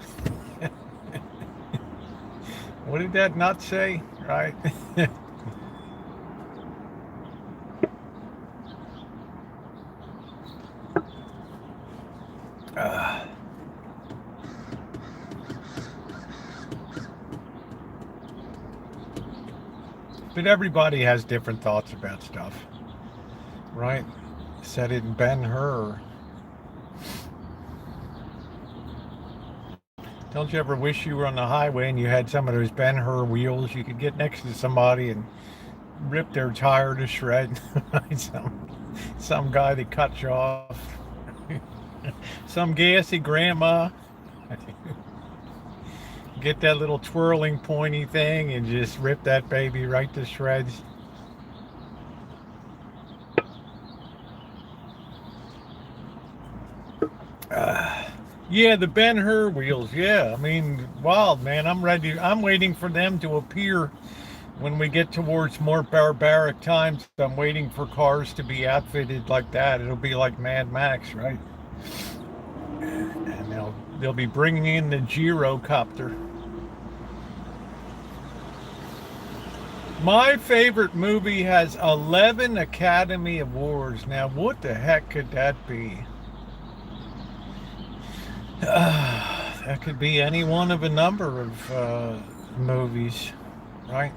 What did that not say? Right? But everybody has different thoughts about stuff. Right? Said it in Ben-Hur. Don't you ever wish you were on the highway and you had some of those Ben-Hur wheels? You could get next to somebody and rip their tire to shreds. some guy that cut you off. Some gassy grandma. Get that little twirling pointy thing and just rip that baby right to shreds. Yeah, the Ben-Hur wheels. Yeah, I mean, wild, man. I'm ready. I'm waiting for them to appear when we get towards more barbaric times. I'm waiting for cars to be outfitted like that. It'll be like Mad Max, right? And they'll be bringing in the gyrocopter. My favorite movie has 11 Academy Awards. Now, what the heck could that be? That could be any one of a number of movies, right?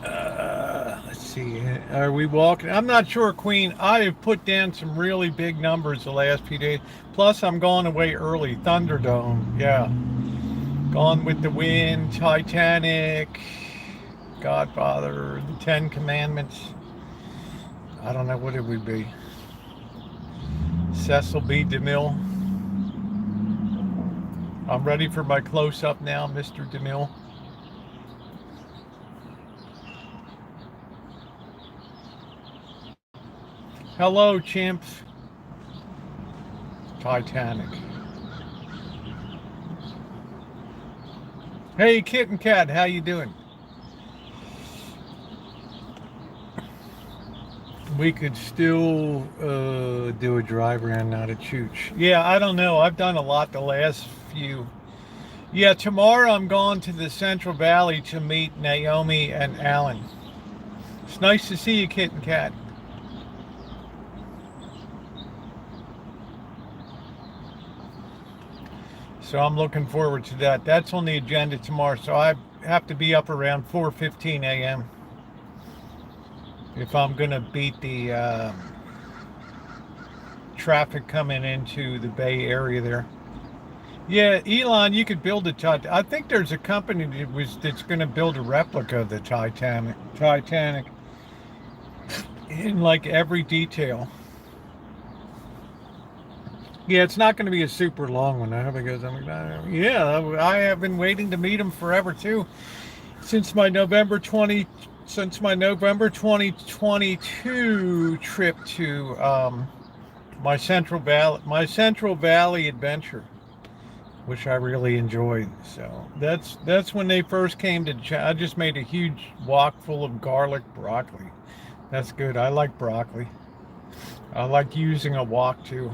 Let's see. Are we walking? I'm not sure, Queen. I have put down some really big numbers the last few days. Plus, I'm going away early. Thunderdome. Yeah. Gone with the Wind, Titanic, Godfather, the Ten Commandments. I don't know what it would be. Cecil B. DeMille. I'm ready for my close-up now, Mr. DeMille. Hello, chimps. Titanic. Hey, Kitten Cat, how you doing? We could still do a drive around, not a chooch. Yeah, I don't know. I've done a lot the last few. Yeah, tomorrow I'm going to the Central Valley to meet Naomi and Alan. It's nice to see you, Kitten Cat. So I'm looking forward to that. That's on the agenda tomorrow. So I have to be up around 4:15 a.m. if I'm gonna beat the traffic coming into the Bay Area there. Yeah, Elon, you could build a Titanic. I think there's a company that's going to build a replica of the Titanic. Titanic in like every detail. Yeah, it's not going to be a super long one. I hope it goes. Yeah, I have been waiting to meet him forever too, since my November 2022 trip to my Central Valley adventure, which I really enjoyed. So that's when they first came to. I just made a huge wok full of garlic broccoli. That's good. I like broccoli. I like using a wok too.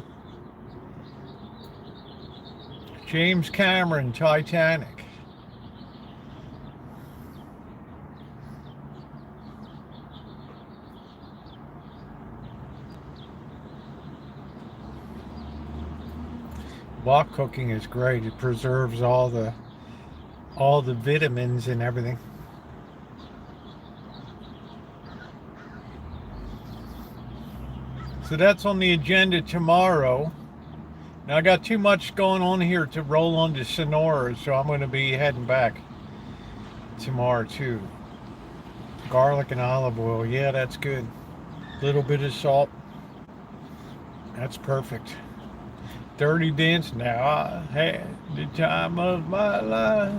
James Cameron, Titanic. Wok cooking is great. It preserves all the vitamins and everything. So that's on the agenda tomorrow. Now I got too much going on here to roll on to Sonora, so I'm going to be heading back tomorrow too. Garlic and olive oil, yeah, that's good. Little bit of salt, that's perfect. Dirty Dance, now I had the time of my life,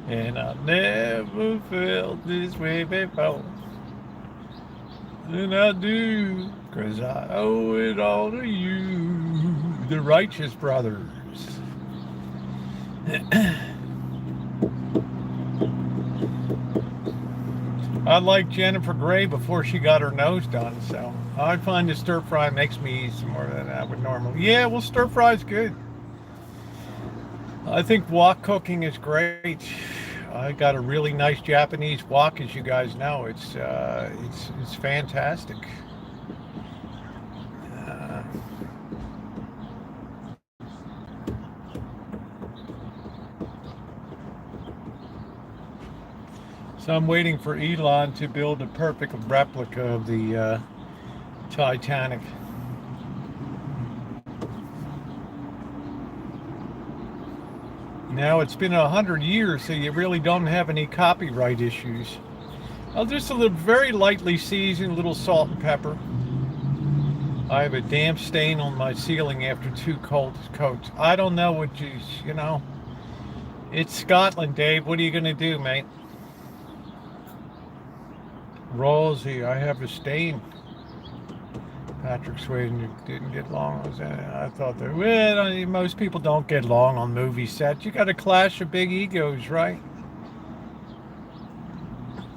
and I never felt this way before. And I do, 'cause I owe it all to you, the Righteous Brothers. I like Jennifer Grey before she got her nose done, so I find the stir fry makes me eat some more than I would normally. Yeah, well, stir fry's good. I think wok cooking is great. I got a really nice Japanese wok, as you guys know. It's fantastic. Uh, so I'm waiting for Elon to build a perfect replica of the Titanic. Now it's been 100 years, so you really don't have any copyright issues. I'll just a little, very lightly seasoned, little salt and pepper. I have a damp stain on my ceiling after 2 coats. I don't know what you know. It's Scotland, Dave. What are you gonna do, mate? Rosie, I have a stain. Patrick Swayze didn't get along. I thought that, well, most people don't get along on movie sets. You got a clash of big egos, right?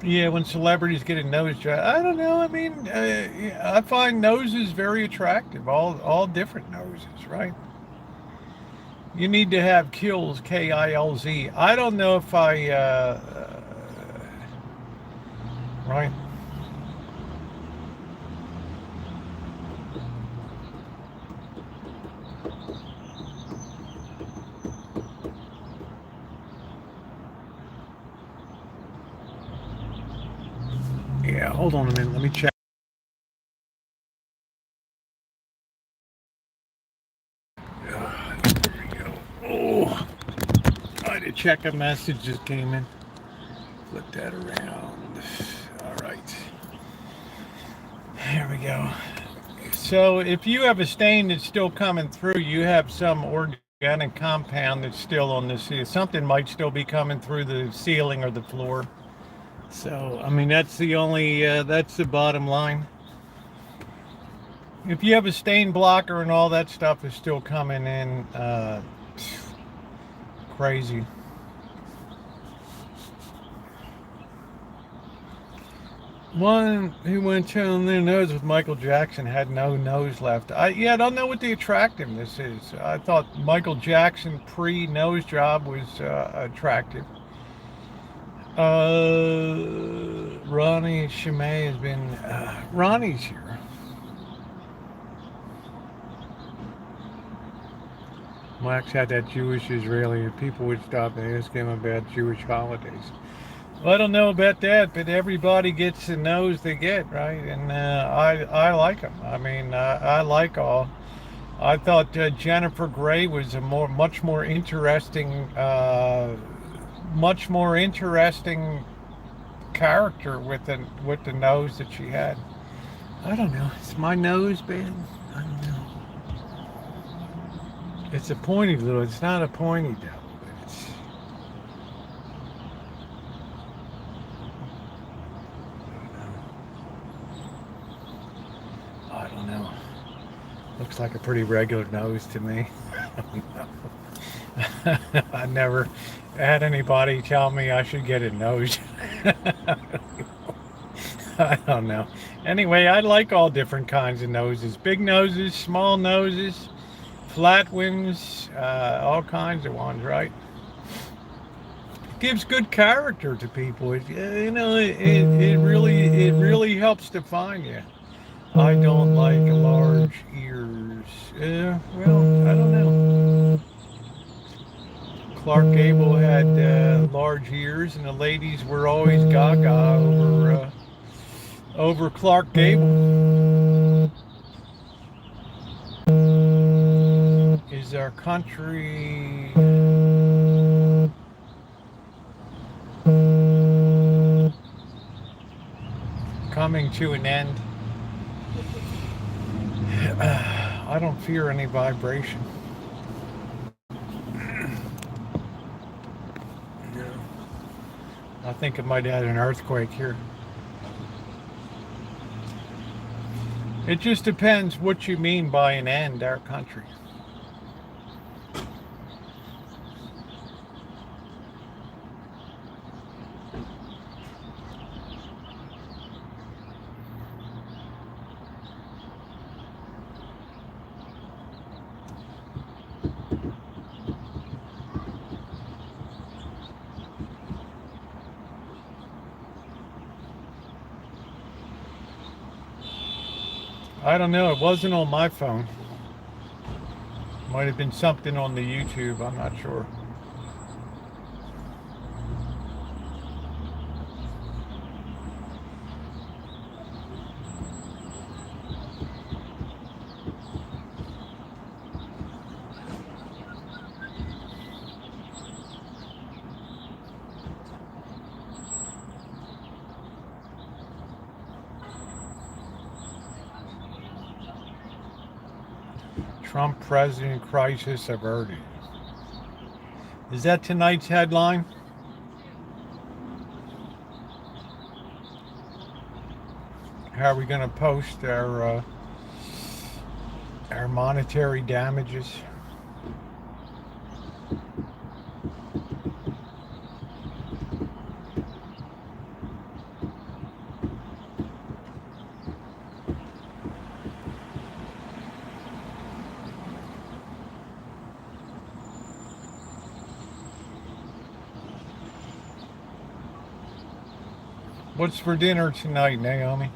Yeah, when celebrities get a nose job, I don't know. I mean, I find noses very attractive. All different noses, right? You need to have kills, Kilz. I don't know if right. Yeah, hold on a minute. Let me check. There we go. Oh, I had to check a message just came in. Flip that around. All right. Here we go. So if you have a stain that's still coming through, you have some organic compound that's still on the ceiling. Something might still be coming through the ceiling or the floor. So, I mean, that's the bottom line. If you have a stain blocker and all that stuff is still coming in, crazy. One who went on their nose with Michael Jackson had no nose left. I don't know what the attractiveness is. I thought Michael Jackson pre-nose job was attractive. Ronnie Chimay has been. Ronnie's here. Max had that Jewish Israeli, and people would stop and ask him about Jewish holidays. Well, I don't know about that, but everybody gets the nose they get, right? And I like them. I mean, I like all. I thought Jennifer Grey was a much more interesting character with the nose that she had. I don't know. It's my nose bad. I don't know. It's a pointy little. It's not a pointy devil, but it's. I don't know. Looks like a pretty regular nose to me. I never had anybody tell me I should get a nose. I don't know. Anyway, I like all different kinds of noses. Big noses, small noses, flat ones, all kinds of ones, right? Gives good character to people. It really helps define you. I don't like large ears. Well, I don't know. Clark Gable had large ears, and the ladies were always gaga over Clark Gable. Is our country coming to an end? I don't fear any vibration. I think it might have had an earthquake here. It just depends what you mean by an end, our country. I don't know. It wasn't on my phone. Might have been something on the YouTube. I'm not sure. Trump president crisis averted. Is that tonight's headline? How are we going to post our monetary damages? What's for dinner tonight, Naomi?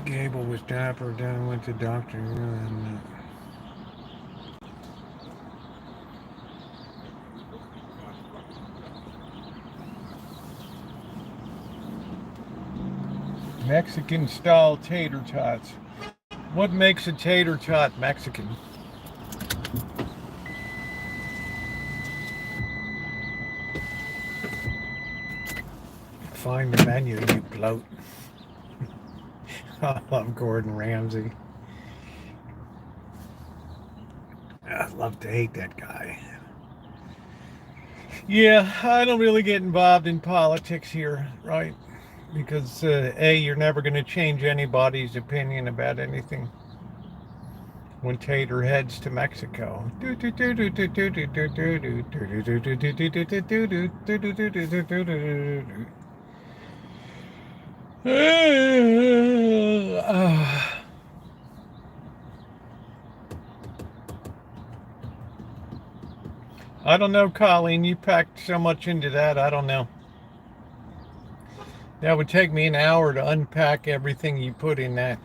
Gable was dapper, then went to doctor. And, Mexican style tater tots. What makes a tater tot Mexican? Find the menu, you bloat. I love Gordon Ramsay. love to hate that guy. Yeah, I don't really get involved in politics here, right? Because A, you're never going to change anybody's opinion about anything when Tater heads to Mexico. I don't know, Colleen. You packed so much into that. I don't know. That would take me an hour to unpack everything you put in that.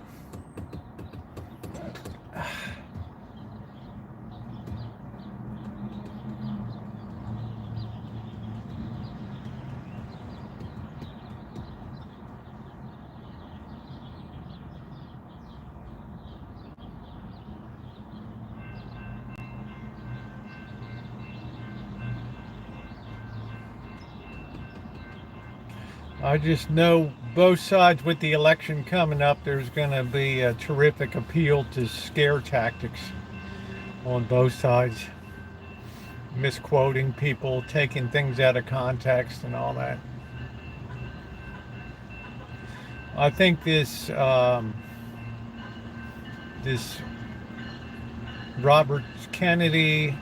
I just know both sides with the election coming up, there's going to be a terrific appeal to scare tactics on both sides. Misquoting people, taking things out of context and all that. I think this Robert Kennedy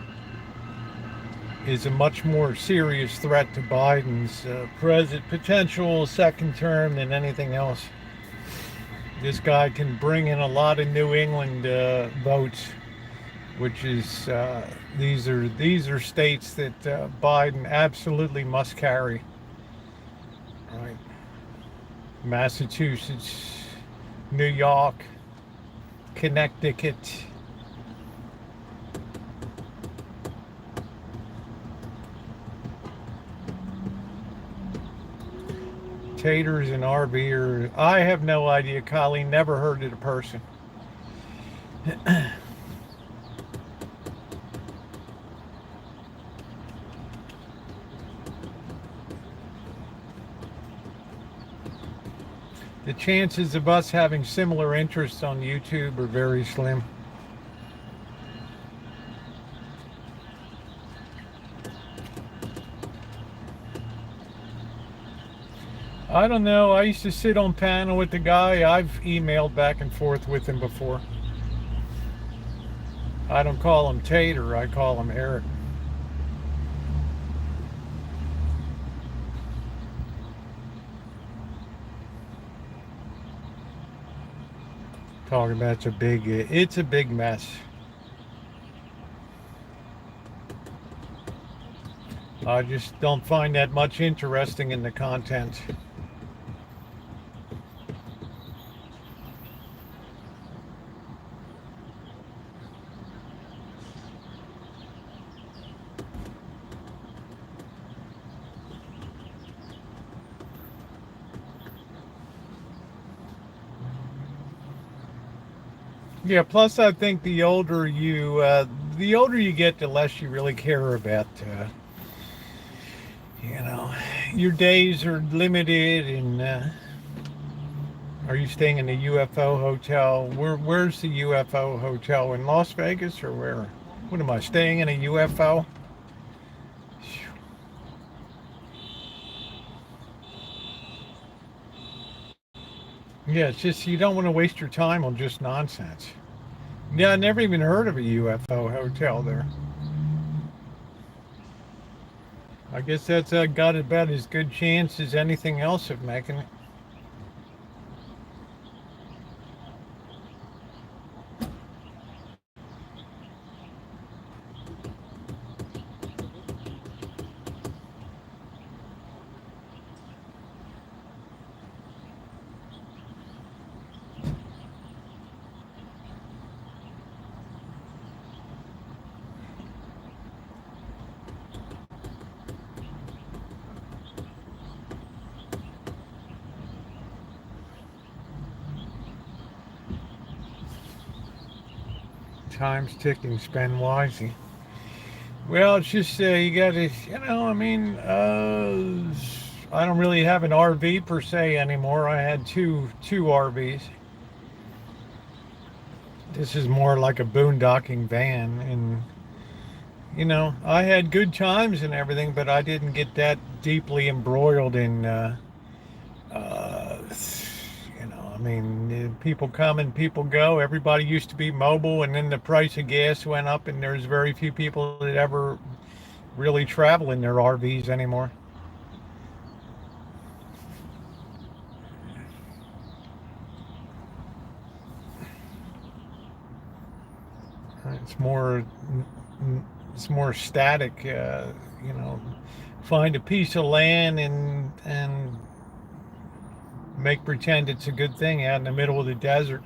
is a much more serious threat to Biden's potential second term than anything else. This guy can bring in a lot of New England votes, which is these are states that Biden absolutely must carry. Right. Massachusetts, New York, Connecticut. Taters and RV I have no idea, Colleen. Never heard of the person. The chances of us having similar interests on YouTube are very slim. I don't know. I used to sit on panel with the guy. I've emailed back and forth with him before. I don't call him Tater. I call him Eric. Talking about it's a big mess. I just don't find that much interesting in the content. Yeah, plus I think the older you get, the less you really care about, your days are limited. And are you staying in a UFO hotel? Where's the UFO hotel, in Las Vegas or where? What am I, staying in a UFO? Yeah, it's just you don't want to waste your time on just nonsense. Yeah, I never even heard of a UFO hotel there. I guess that's got about as good chance as anything else of making it. Time's ticking, spend wisely. Well, it's just you got to, I don't really have an RV per se anymore. I had two RVs. This is more like a boondocking van, and you know, I had good times and everything, but I didn't get that deeply embroiled in, uh, you know, I mean, people come and people go. Everybody used to be mobile, and then the price of gas went up, and there's very few people that ever really travel in their RVs anymore. It's more, it's more static. You know, find a piece of land and make pretend it's a good thing out in the middle of the desert.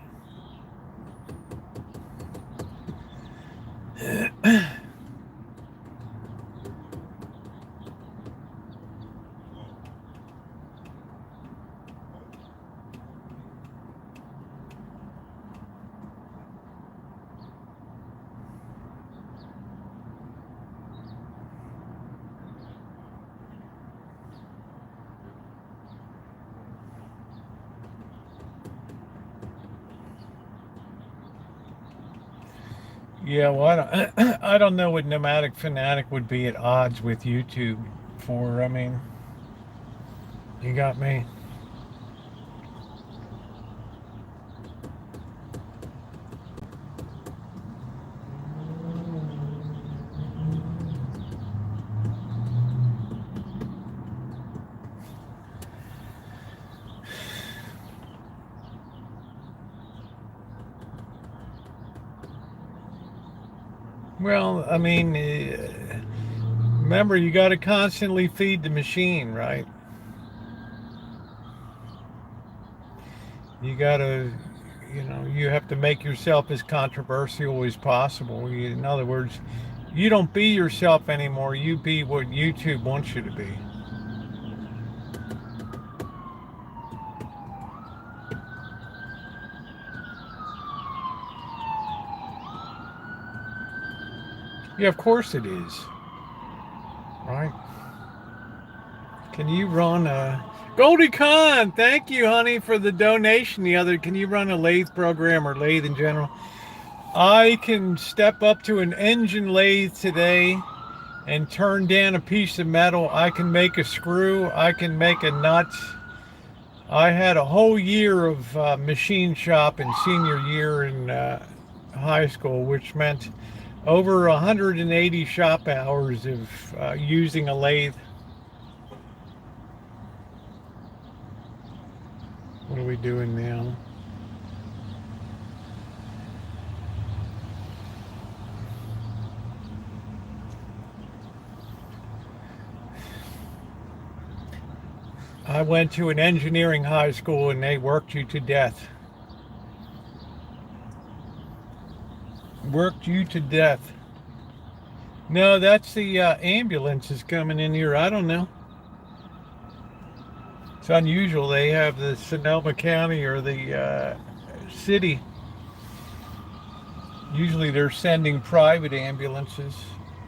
Yeah, well, I don't know what Nomadic Fanatic would be at odds with YouTube for. I mean, you got me. Well, I mean, remember, you got to constantly feed the machine, right? You got to, you know, you have to make yourself as controversial as possible. In other words, you don't be yourself anymore. You be what YouTube wants you to be. Yeah, of course it is, right? Can you run a Goldie Khan? Thank you, honey, for the donation. The other, can you run a lathe program or lathe in general? I can step up to an engine lathe today and turn down a piece of metal. I can make a screw. I can make a nut. I had a whole year of machine shop in senior year in high school, which meant over 180 shop hours of using a lathe. What are we doing now? I went to an engineering high school and they worked you to death. Worked you to death. No, that's the ambulance is coming in here. I don't know. It's unusual. They have the Sonoma County or the city. Usually they're sending private ambulances.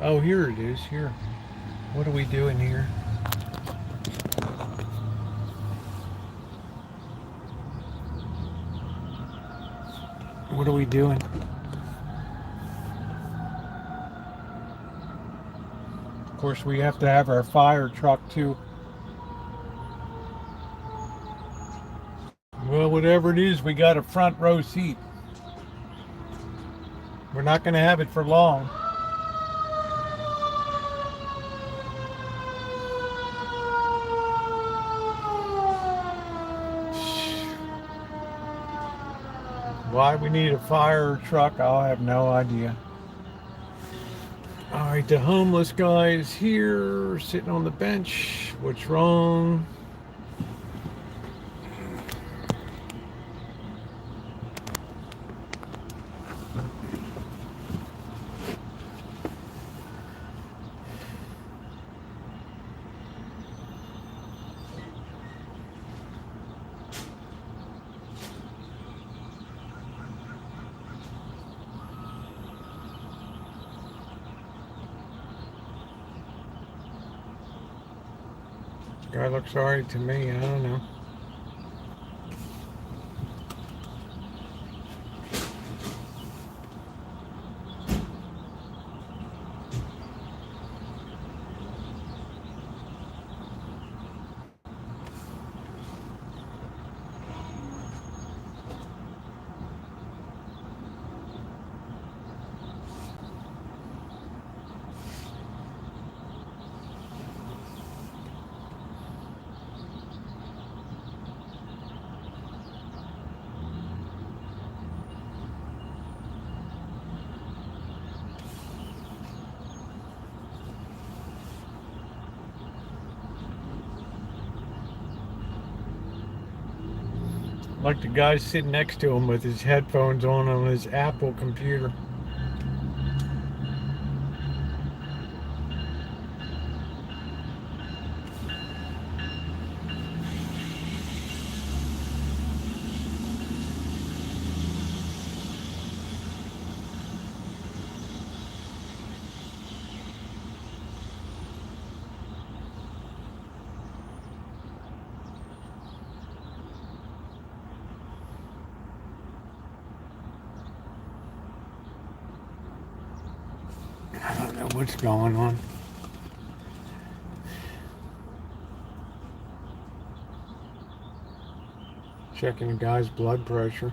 Oh, here it is. Here. What are we doing here? What are we doing? Of course, we have to have our fire truck too. Well, whatever it is, we got a front row seat. We're not going to have it for long. Why we need a fire truck, I'll have no idea. All right, the homeless guy is here, sitting on the bench. What's wrong? Guy looks alright to me. I don't know. Like the guy sitting next to him with his headphones on his Apple computer. I don't know what's going on. Checking the guy's blood pressure.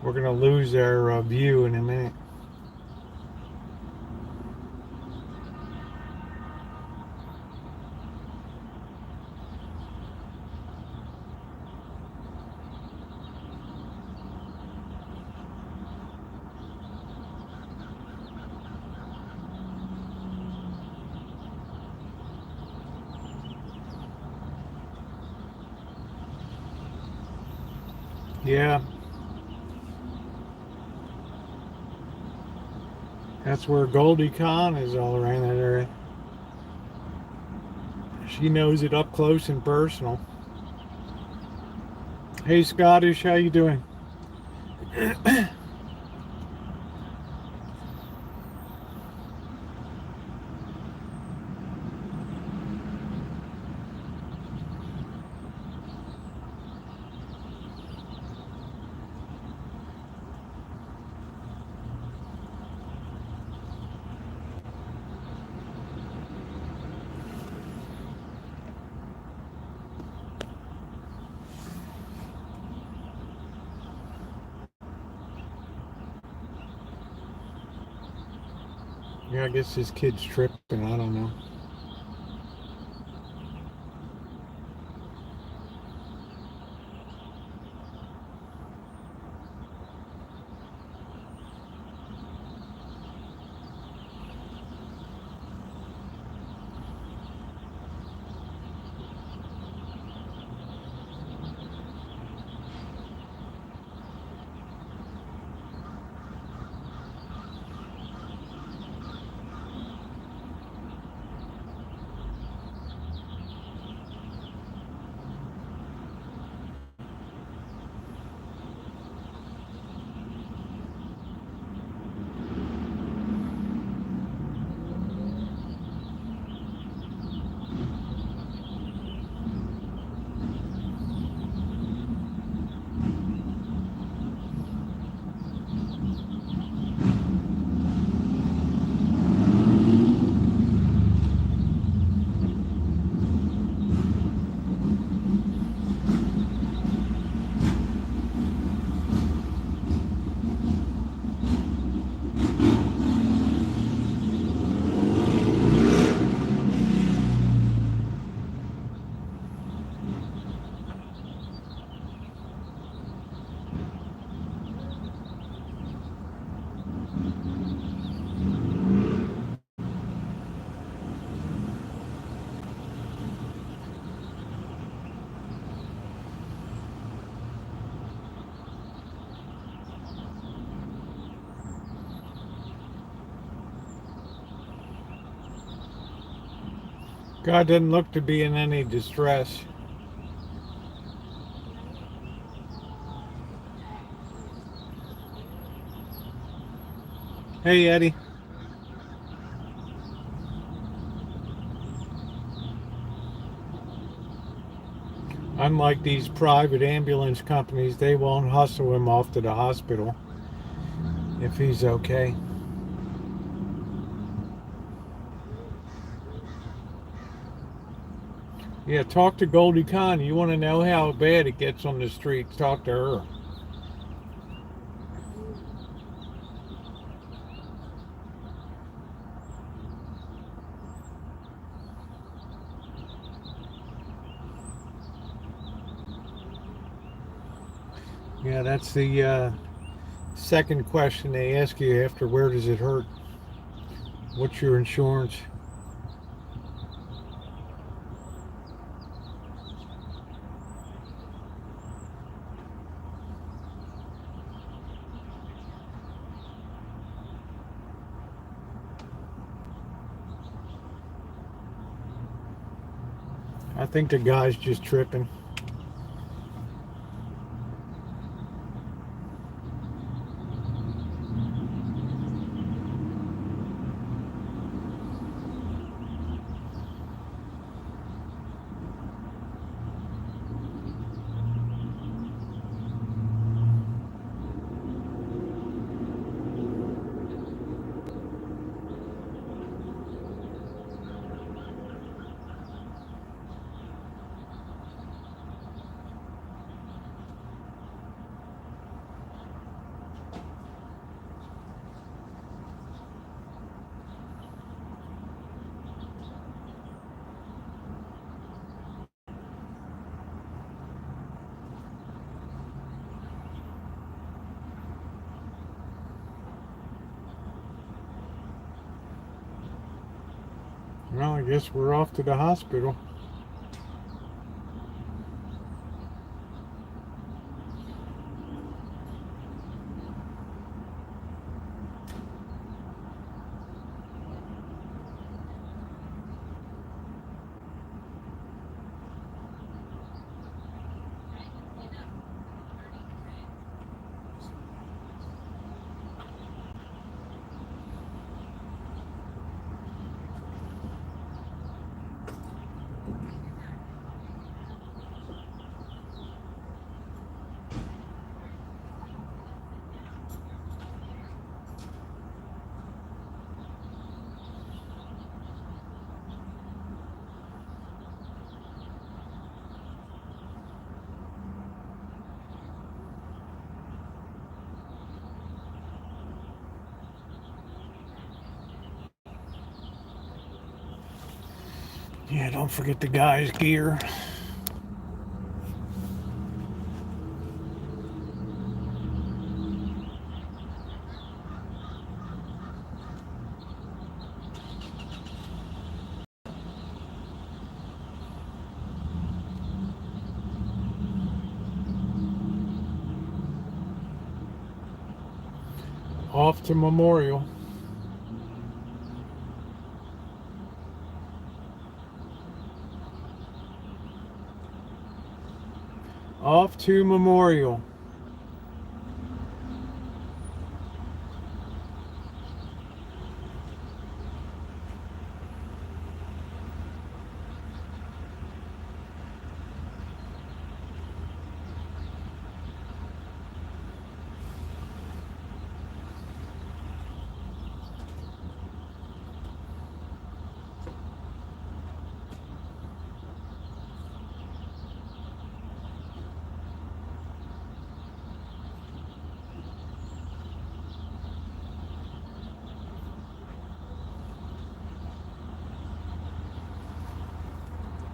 We're going to lose our view in a minute. Yeah. That's where Goldie Khan is all around that area. She knows it up close and personal. Hey Scottish, how you doing? Yeah, I guess this kid's tripping. I don't know. God doesn't look to be in any distress. Hey Eddie. Unlike these private ambulance companies, they won't hustle him off to the hospital if he's okay. Yeah, talk to Goldie Khan. You want to know how bad it gets on the streets, talk to her. Yeah, that's the second question they ask you after where does it hurt? What's your insurance? I think the guy's just tripping. Well, I guess we're off to the hospital. Yeah, don't forget the guy's gear. Off to Memorial. Off to Memorial.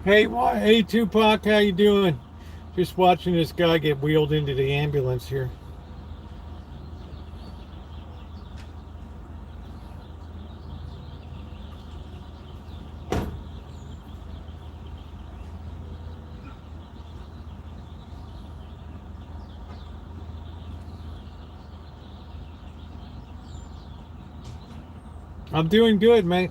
Hey Tupac, how you doing? Just watching this guy get wheeled into the ambulance here. I'm doing good, mate.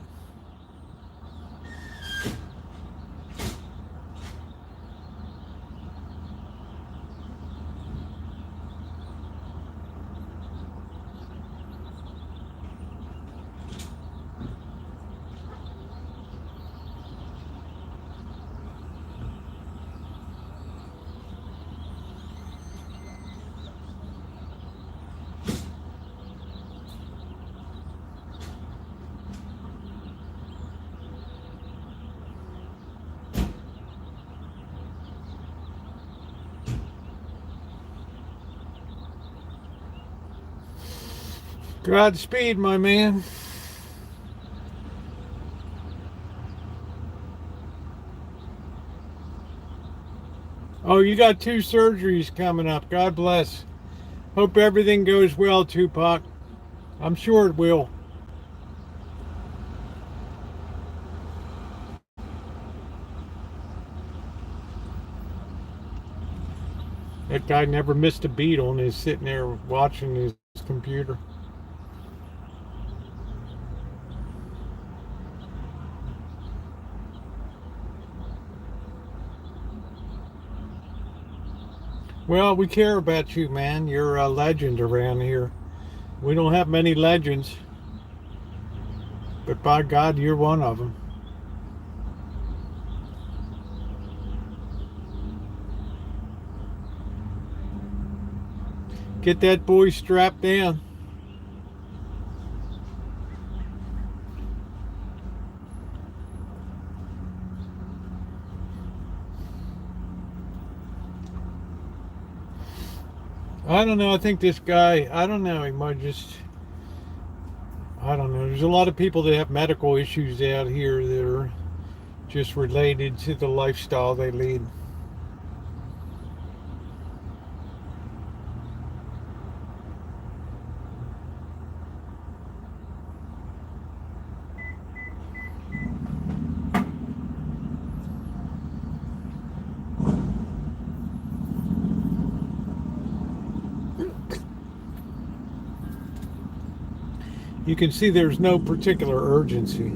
Godspeed, my man. Oh, you got 2 surgeries coming up. God bless. Hope everything goes well, Tupac. I'm sure it will. That guy never missed a beat on his sitting there watching his computer. Well, we care about you, man. You're a legend around here. We don't have many legends, but by God, you're one of them. Get that boy strapped down. I don't know. I think this guy, I don't know. He might just, I don't know. There's a lot of people that have medical issues out here that are just related to the lifestyle they lead. You can see there's no particular urgency.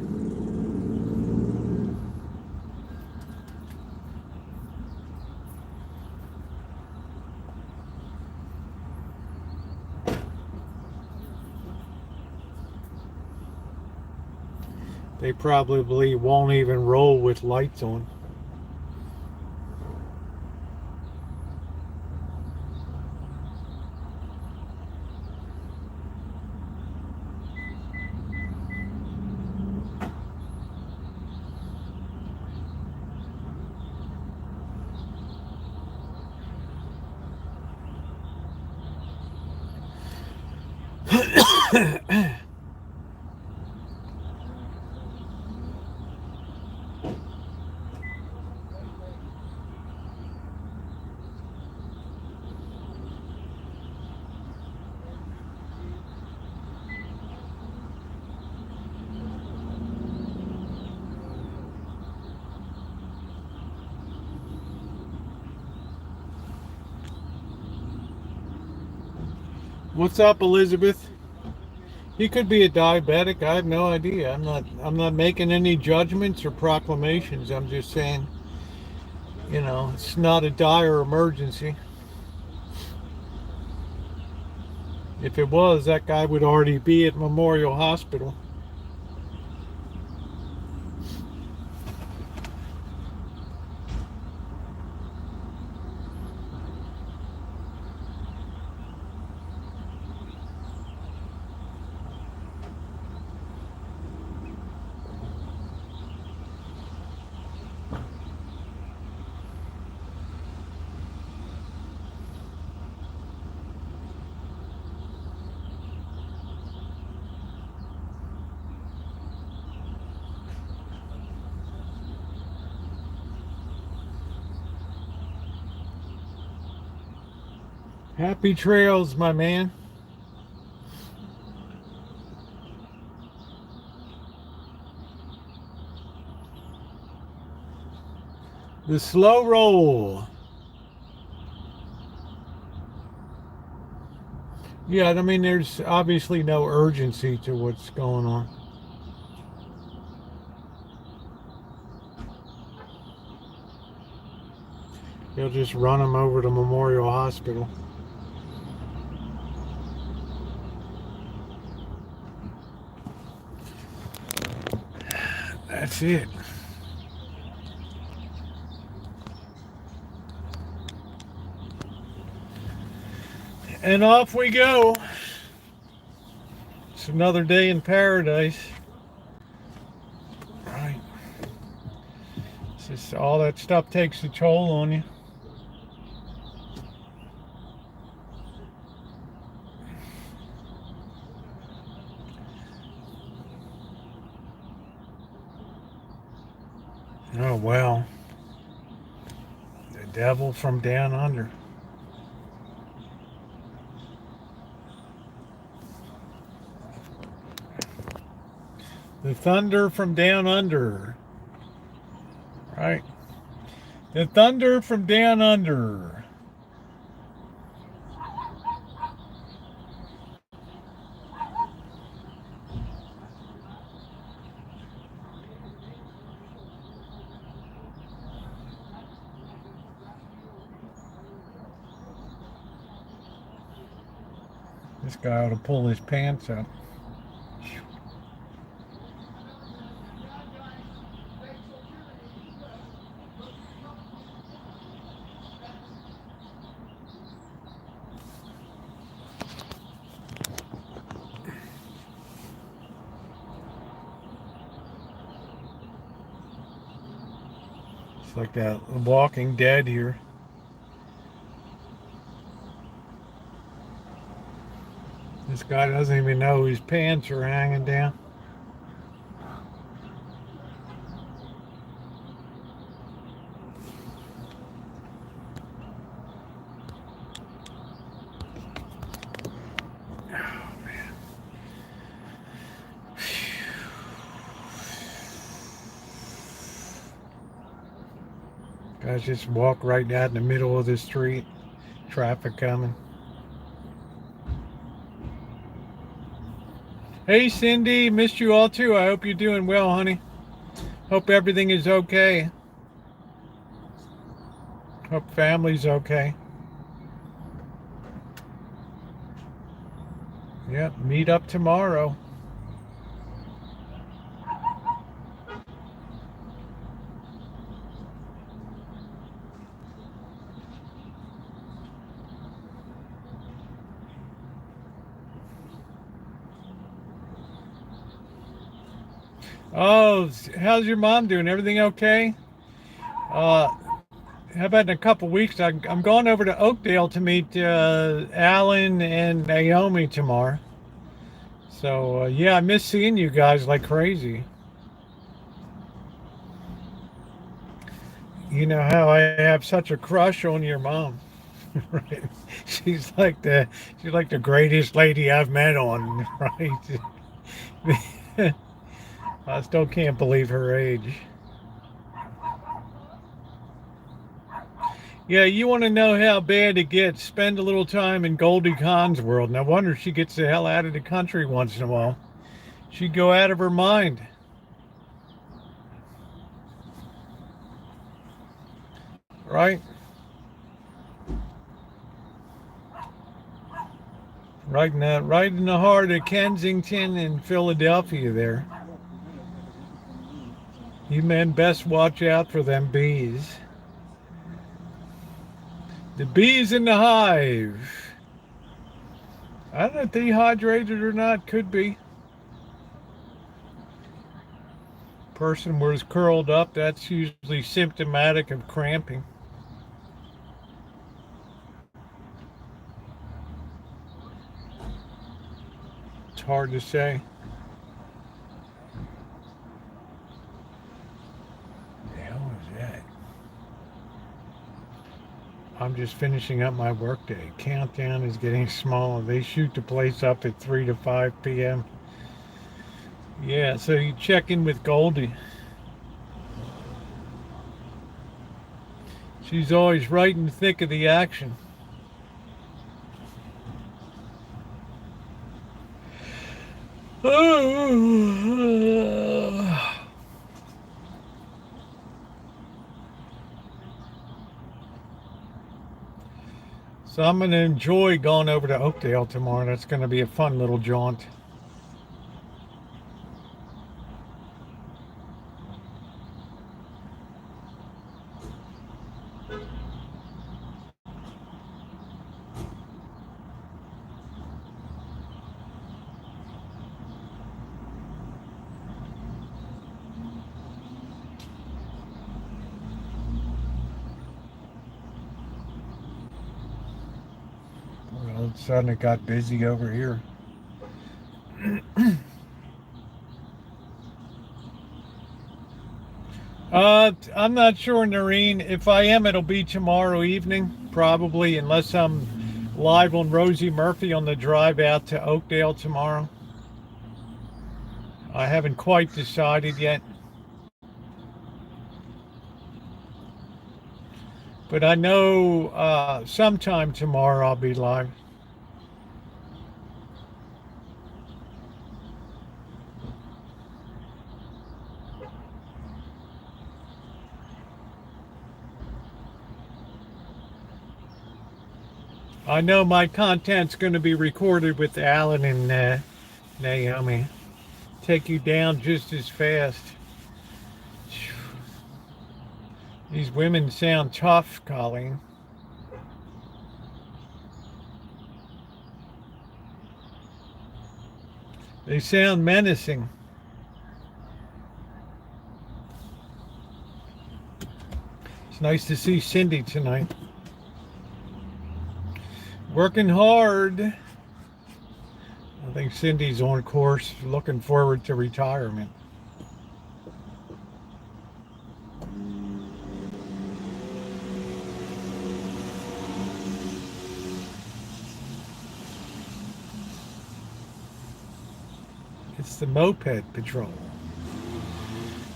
They probably won't even roll with lights on. What's up, Elizabeth? He could be a diabetic. I have no idea. I'm not making any judgments or proclamations. I'm just saying, it's not a dire emergency. If it was, that guy would already be at Memorial Hospital. Happy trails, my man. The slow roll. Yeah, I mean, there's obviously no urgency to what's going on. They'll just run him over to Memorial Hospital. That's it. And off we go. It's another day in paradise. Right. It's just all that stuff takes a toll on you. Oh, well. The devil from down under. The thunder from down under. Right? The thunder from down under. This guy ought to pull his pants up. It's like that Walking Dead here. This guy doesn't even know his pants are hanging down. Guys just walk right out in the middle of the street. Traffic coming. Hey Cindy, missed you all too. I hope you're doing well, honey. Hope everything is okay. Hope family's okay. Yep, meet up tomorrow. Oh, how's your mom doing? Everything okay? How about in a couple weeks? I'm going over to Oakdale to meet Alan and Naomi tomorrow. So, yeah, I miss seeing you guys like crazy. You know how I have such a crush on your mom. Right? She's like the greatest lady I've met on, right? I still can't believe her age. Yeah, you want to know how bad it gets? Spend a little time in Goldie Hawn's world. No wonder she gets the hell out of the country once in a while. She'd go out of her mind. Right? Right in the heart of Kensington and Philadelphia there. You men best watch out for them bees. The bees in the hive. I don't know if dehydrated or not, could be. Person was curled up, that's usually symptomatic of cramping. It's hard to say. The hell was that? I'm just finishing up my workday. Countdown is getting smaller. They shoot the place up at 3 to 5 p.m. Yeah, so you check in with Goldie. She's always right in the thick of the action. So I'm going to enjoy going over to Oakdale tomorrow. That's going to be a fun little jaunt. All of a sudden it got busy over here. I'm not sure, Noreen. If I am, it'll be tomorrow evening, probably, unless I'm live on Rosie Murphy on the drive out to Oakdale tomorrow. I haven't quite decided yet. But I know sometime tomorrow I'll be live. I know my content's going to be recorded with Alan and Naomi. Take you down just as fast. These women sound tough, Colleen. They sound menacing. It's nice to see Cindy tonight. Working hard. I think Cindy's on course, looking forward to retirement. It's the Moped Patrol.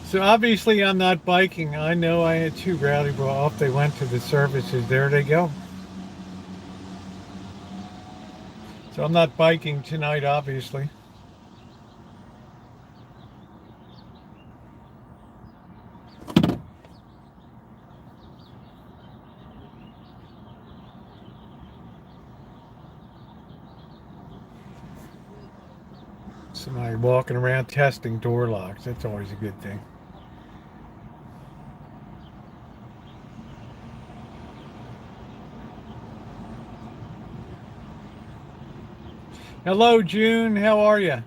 So obviously I'm not biking. I know I had two rowdy bro off. They went to the services. There they go. So I'm not biking tonight, obviously. Somebody walking around testing door locks. That's always a good thing. Hello, June. How are you?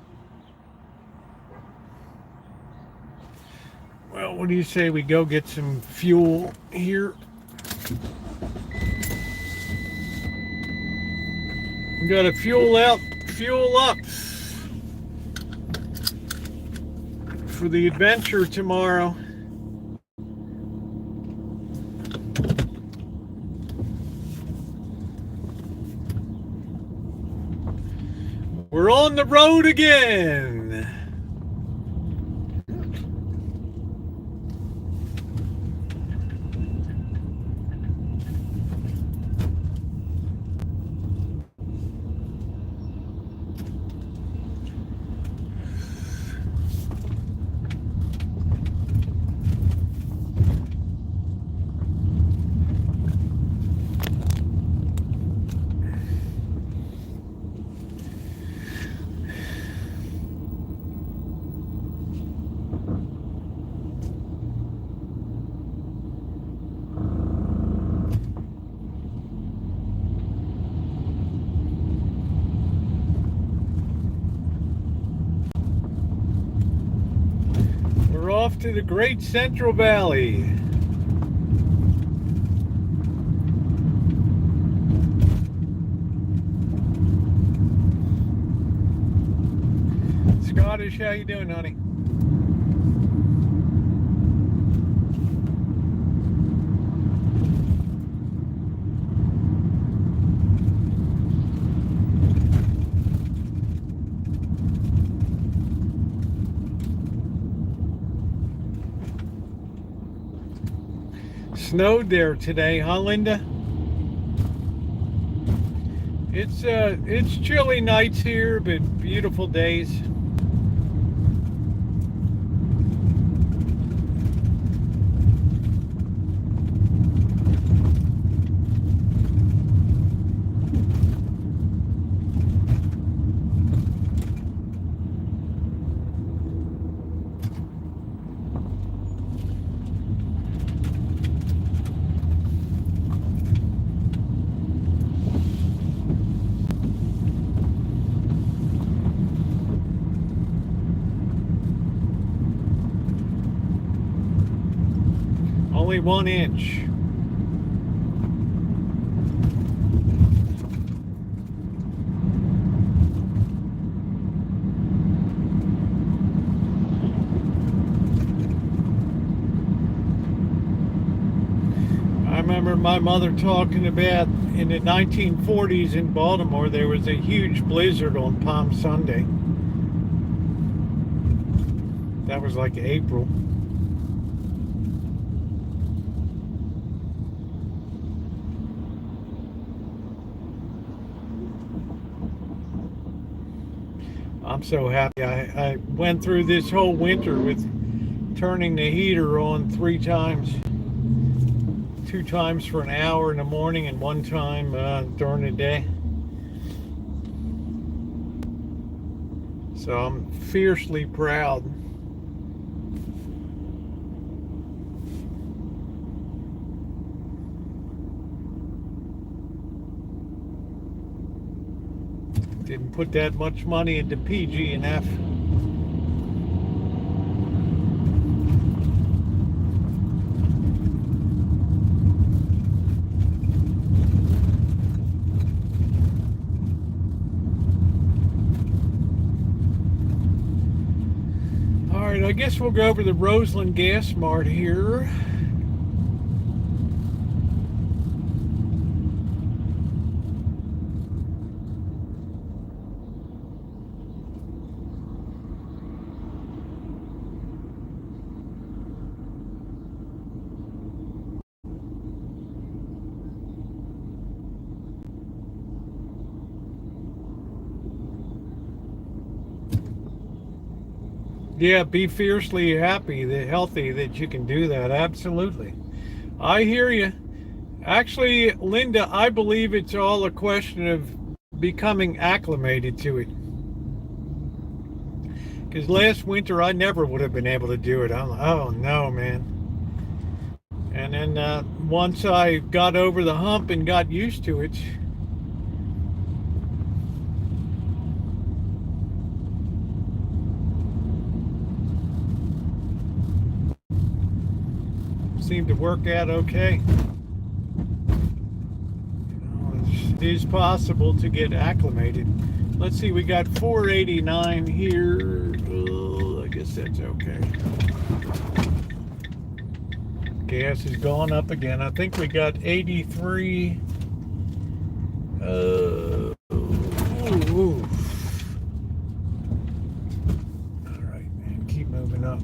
Well, what do you say we go get some fuel here? We got to fuel up for the adventure tomorrow. We're on the road again. Off to the Great Central Valley. Scottish, how you doing, honey? Snowed there today, huh, Linda? It's chilly nights here, but beautiful days. Only 1 inch. I remember my mother talking about in the 1940s in Baltimore, there was a huge blizzard on Palm Sunday. That was like April. I'm so happy. I went through this whole winter with turning the heater on 3 times. 2 times for an hour in the morning and 1 time during the day. So I'm fiercely proud. Didn't put that much money into PG&F. All right, I guess we'll go over the Roseland Gas Mart here. Yeah, be fiercely happy, healthy that you can do that. Absolutely. I hear you. Actually, Linda, I believe it's all a question of becoming acclimated to it. Because last winter, I never would have been able to do it. I'm like, oh no, man. And then once I got over the hump and got used to it, it seemed to work out okay. It is possible to get acclimated. Let's see, we got 489 here. Oh, I guess that's okay. Gas has gone up again. I think we got 83. Ooh. All right, man, keep moving up.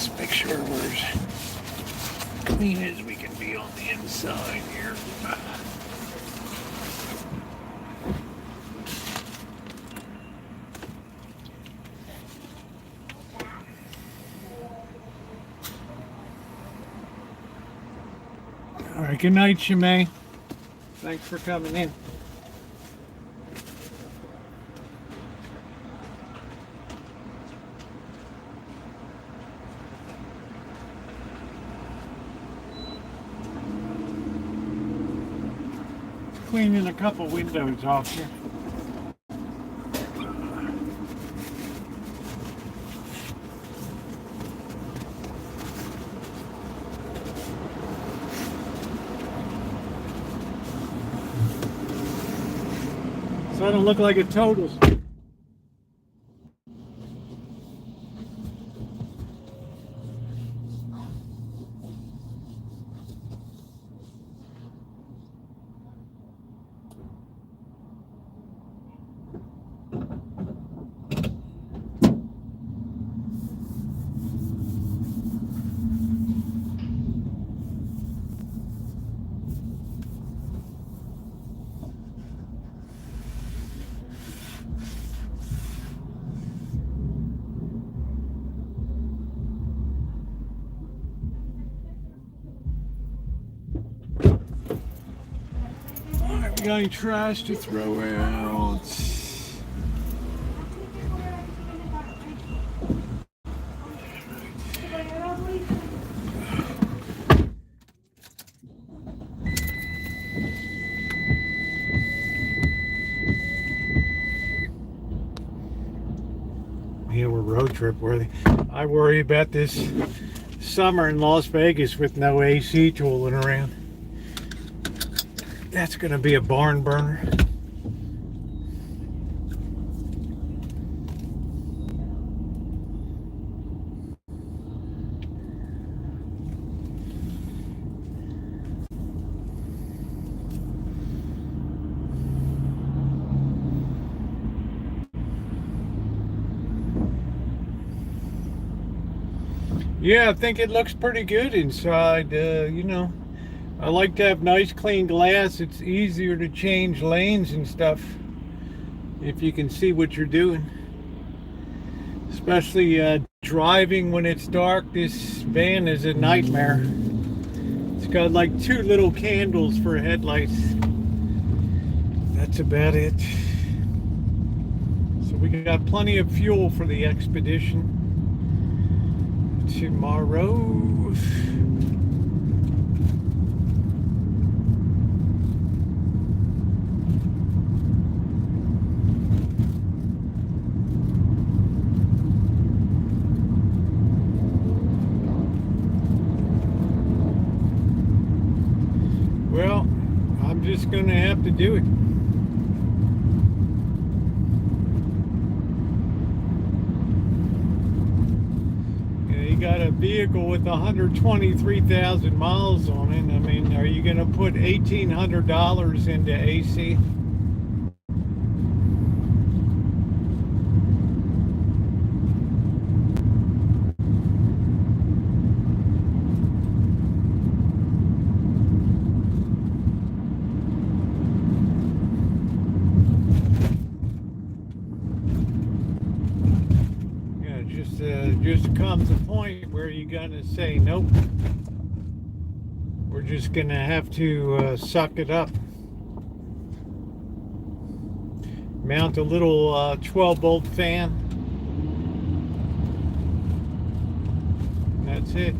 Let's make sure we're as clean as we can be on the inside here. All right, good night, Shimei. Thanks for coming in. Cleaning a couple windows off here. So I don't look like a total. Got any trash to throw out? Yeah, we're road trip worthy. I worry about this summer in Las Vegas with no AC tooling around. That's going to be a barn burner. Yeah, I think it looks pretty good inside. You know, I like to have nice clean glass. It's easier to change lanes and stuff if you can see what you're doing. Especially driving when it's dark. This van is a nightmare. It's got like 2 little candles for headlights. That's about it. So we got plenty of fuel for the expedition tomorrow. Well, I'm just going to have to do it. You got a vehicle with 123,000 miles on it. I mean, are you going to put $1,800 into AC? Just comes a point where you're gonna say nope. We're just gonna have to suck it up. Mount a little 12-volt fan. That's it.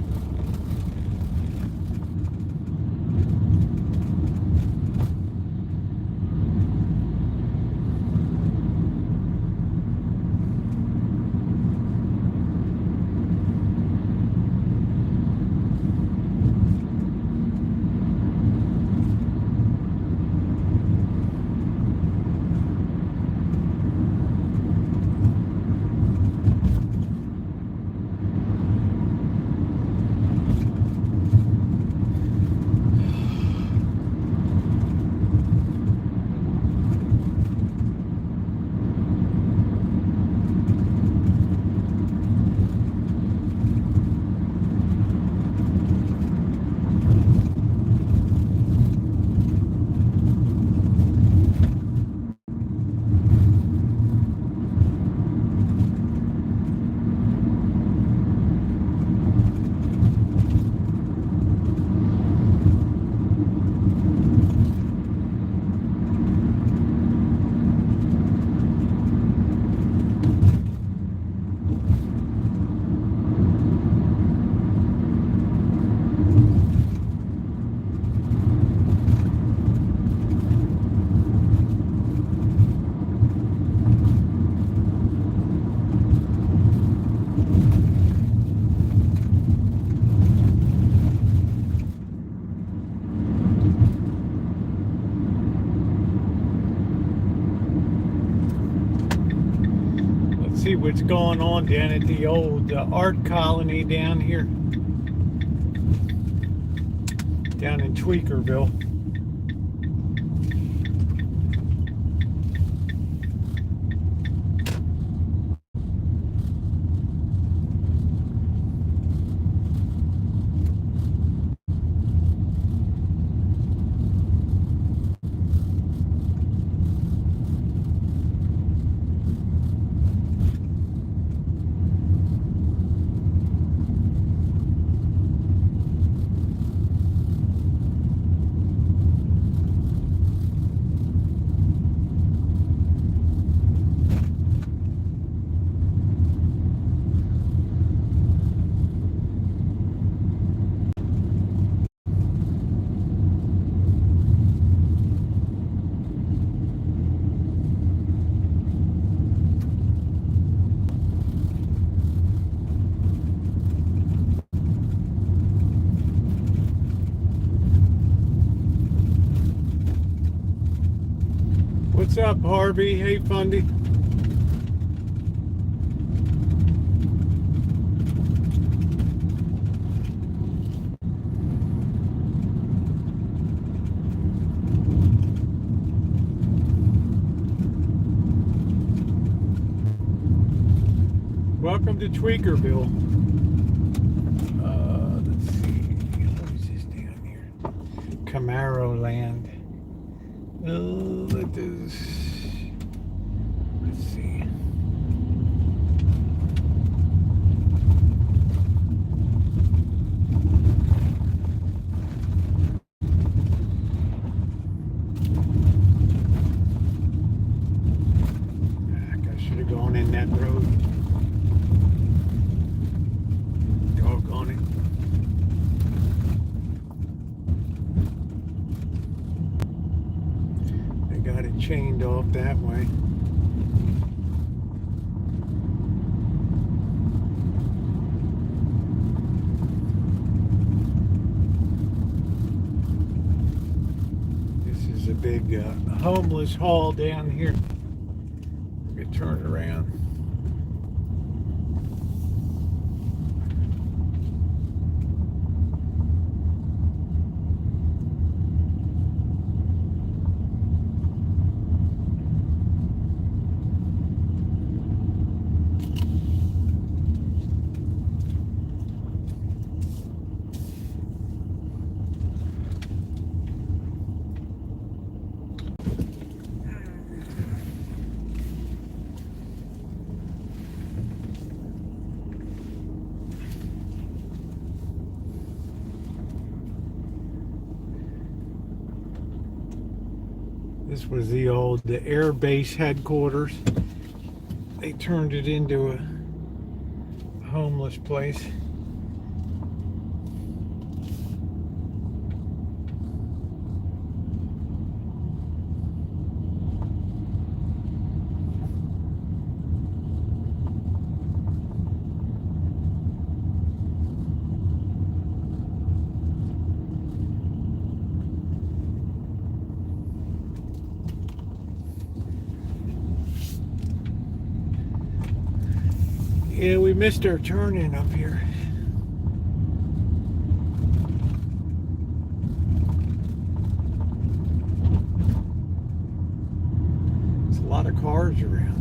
what's going on down at the old art colony down here, down in Tweakerville. What's up, Harvey? Hey, Fundy. Welcome to Tweakerville. Let's see. What is this down here? Camaro land. Let's see. I should have gone in that road. Doggone it. Got it chained off that way. This is a big homeless hall down here. Let me turn around. This was the Air Base headquarters. They turned it into a homeless place. Yeah, we missed our turn-in up here. There's a lot of cars around.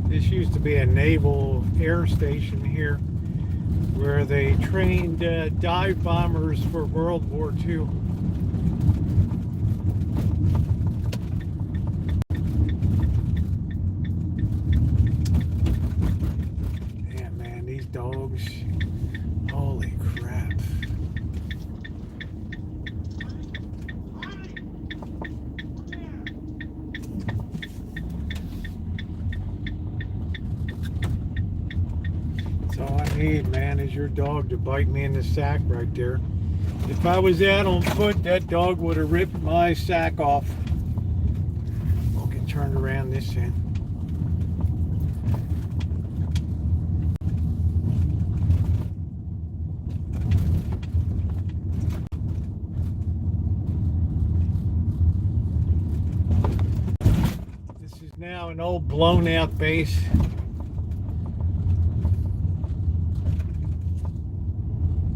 This used to be a naval air station here where they trained dive bombers for World War II. Dogs. Holy crap. That's all I need, man, is your dog to bite me in the sack right there. If I was out on foot, that dog would have ripped my sack off. I'll get turned around this end. Now an old blown out base.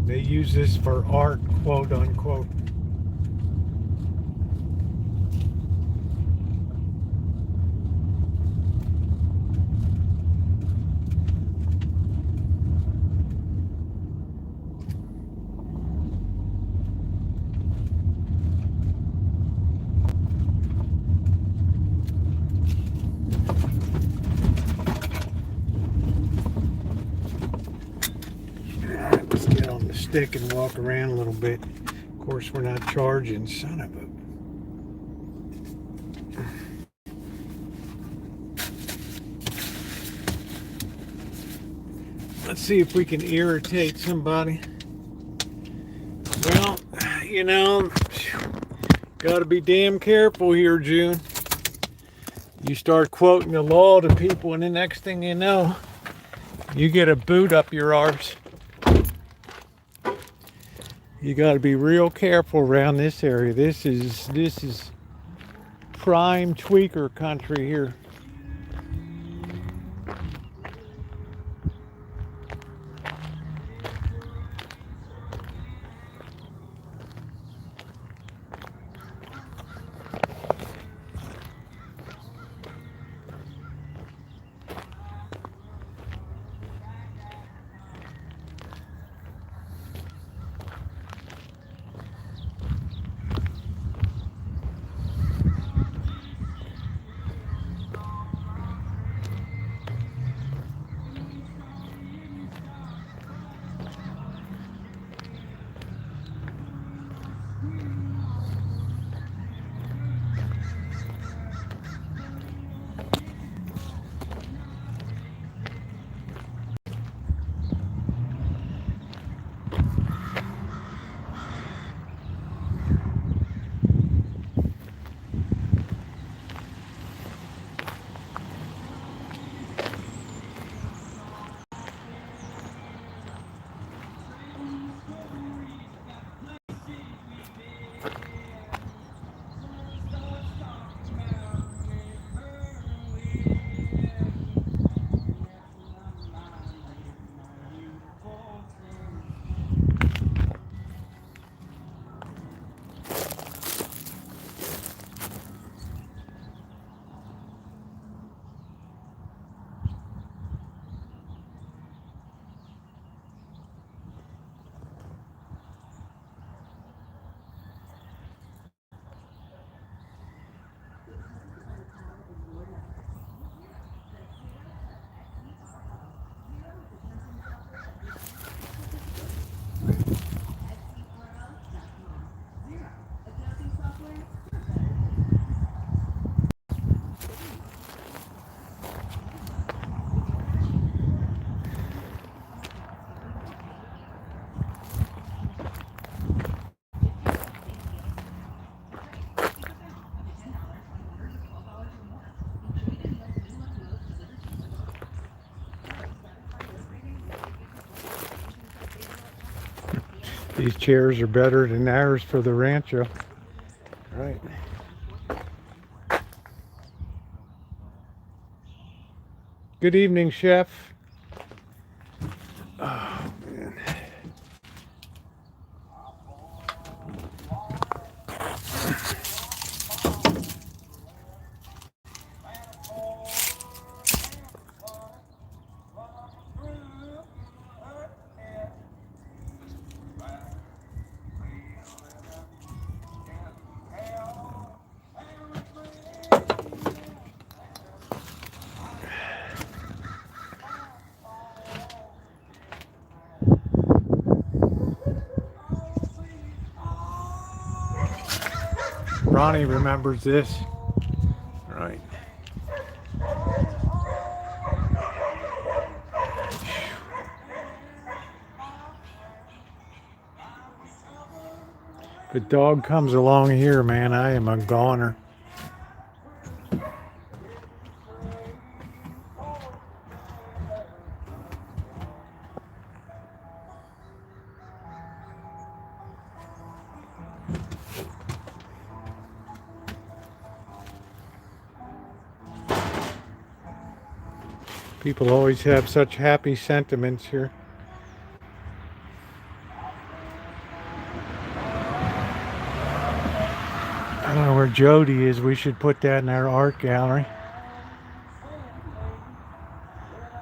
They use this for art, quote unquote. Let's get on the stick and walk around a little bit. Of course, we're not charging, son of a. Let's see if we can irritate somebody. Well, you know, got to be damn careful here, June. You start quoting the law to people, and the next thing you know, you get a boot up your arse. You got to be real careful around this area. This is prime tweaker country here. These chairs are better than ours for the Rancho. Right. Good evening, Chef. Oh, man. Ronnie remembers this. Right. If a dog comes along here, man, I am a goner. People always have such happy sentiments here. I don't know where Jody is. We should put that in our art gallery.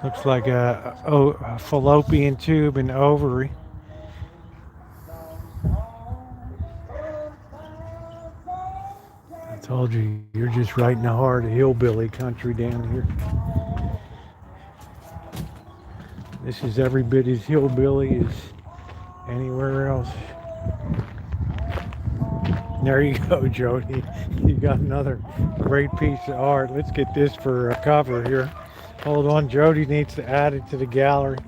Looks like a fallopian tube and ovary. I told you, you're just right in the heart of hillbilly country down here. This is every bit as hillbilly as anywhere else. There you go, Jody. You got another great piece of art. Let's get this for a cover here. Hold on, Jody needs to add it to the gallery.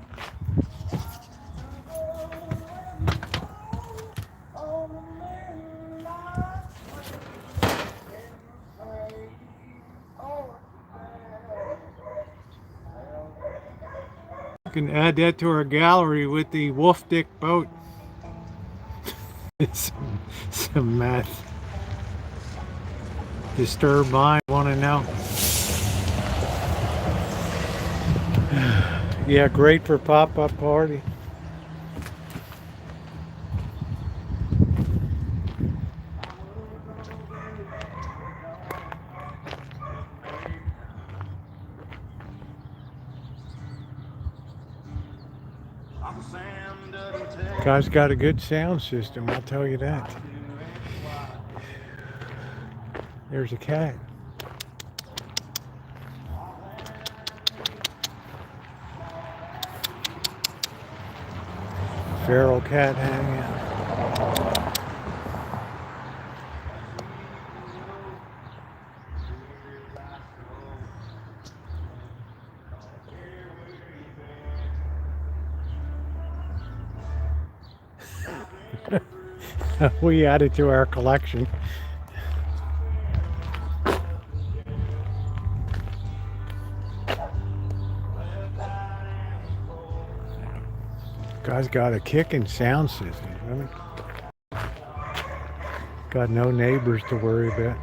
You can add that to our gallery with the Wolf Dick boat. some math. Disturbed mind, want to know. Yeah, great for pop-up party. Guy's got a good sound system, I'll tell you that. There's a cat. Feral cat hanging out. We added to our collection. Guy's got a kicking sound system, really. Got no neighbors to worry about.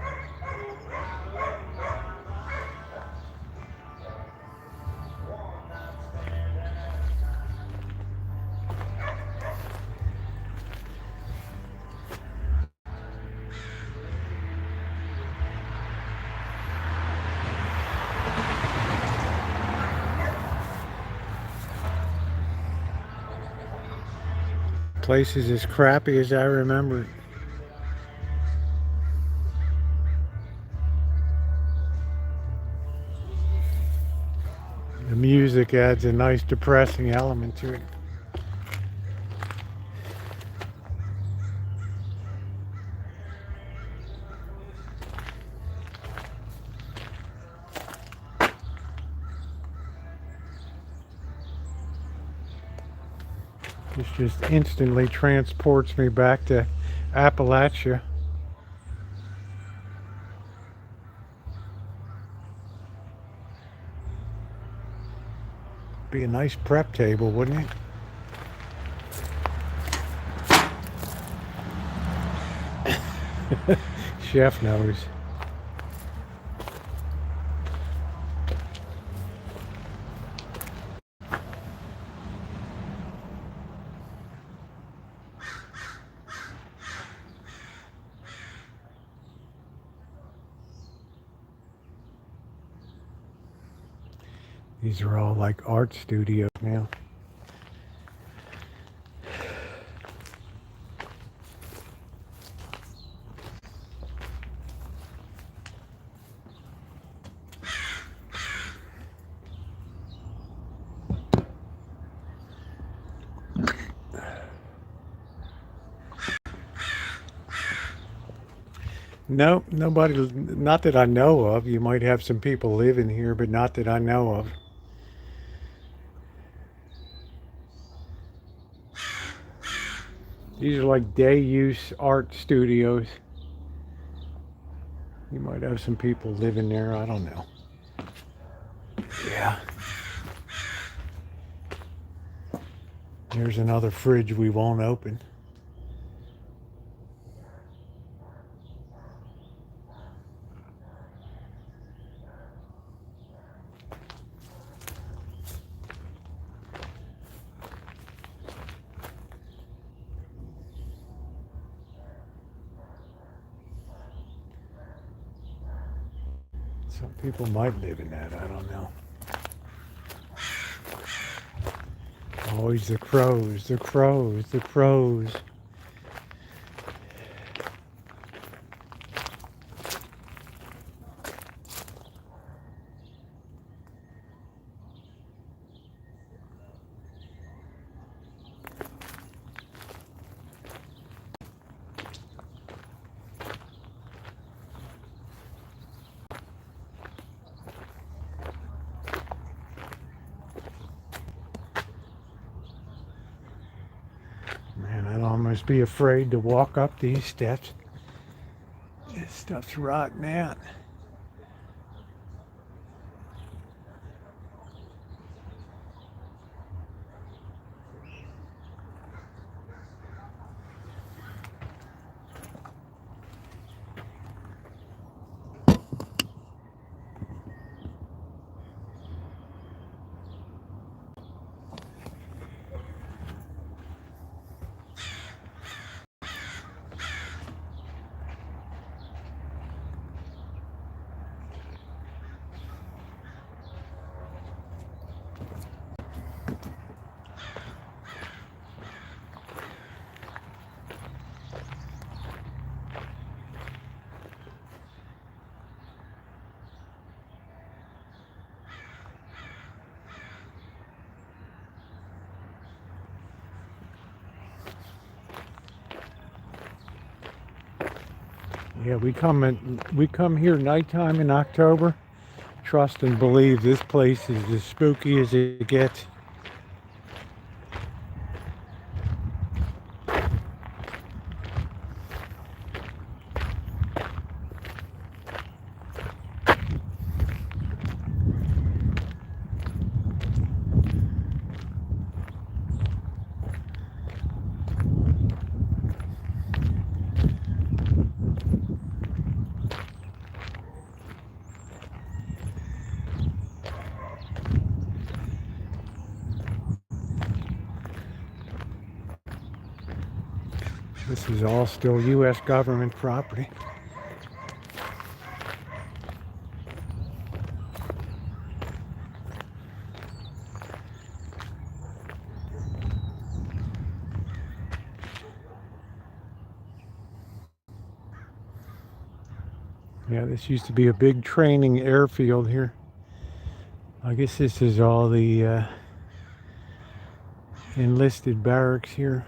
Place is as crappy as I remember it. The music adds a nice depressing element to it. This just instantly transports me back to Appalachia. Be a nice prep table, wouldn't it? Chef knows. These are all like art studios now. No, nobody, not that I know of. You might have some people living here, but not that I know of. These are like day use art studios. You might have some people living there, I don't know. Yeah. Here's another fridge we won't open. Some people might live in that, I don't know. Always the crows, the crows, the crows. Man, I'd almost be afraid to walk up these steps. This stuff's rotten out. Yeah, we come here nighttime in October. Trust and believe this place is as spooky as it gets. This is all still U.S. government property. Yeah, this used to be a big training airfield here. I guess this is all the enlisted barracks here.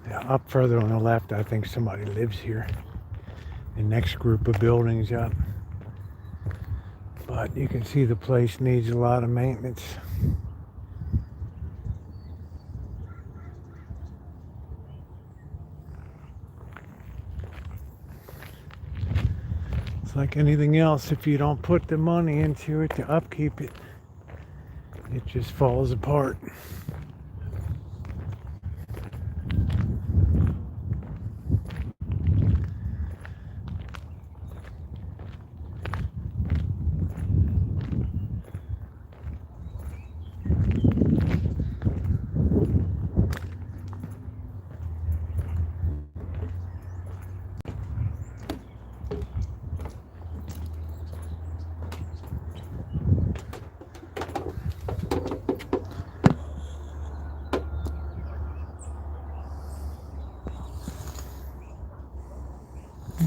Yeah, up further on the left, I think somebody lives here. The next group of buildings up. But you can see the place needs a lot of maintenance. It's like anything else, if you don't put the money into it to upkeep it, it just falls apart.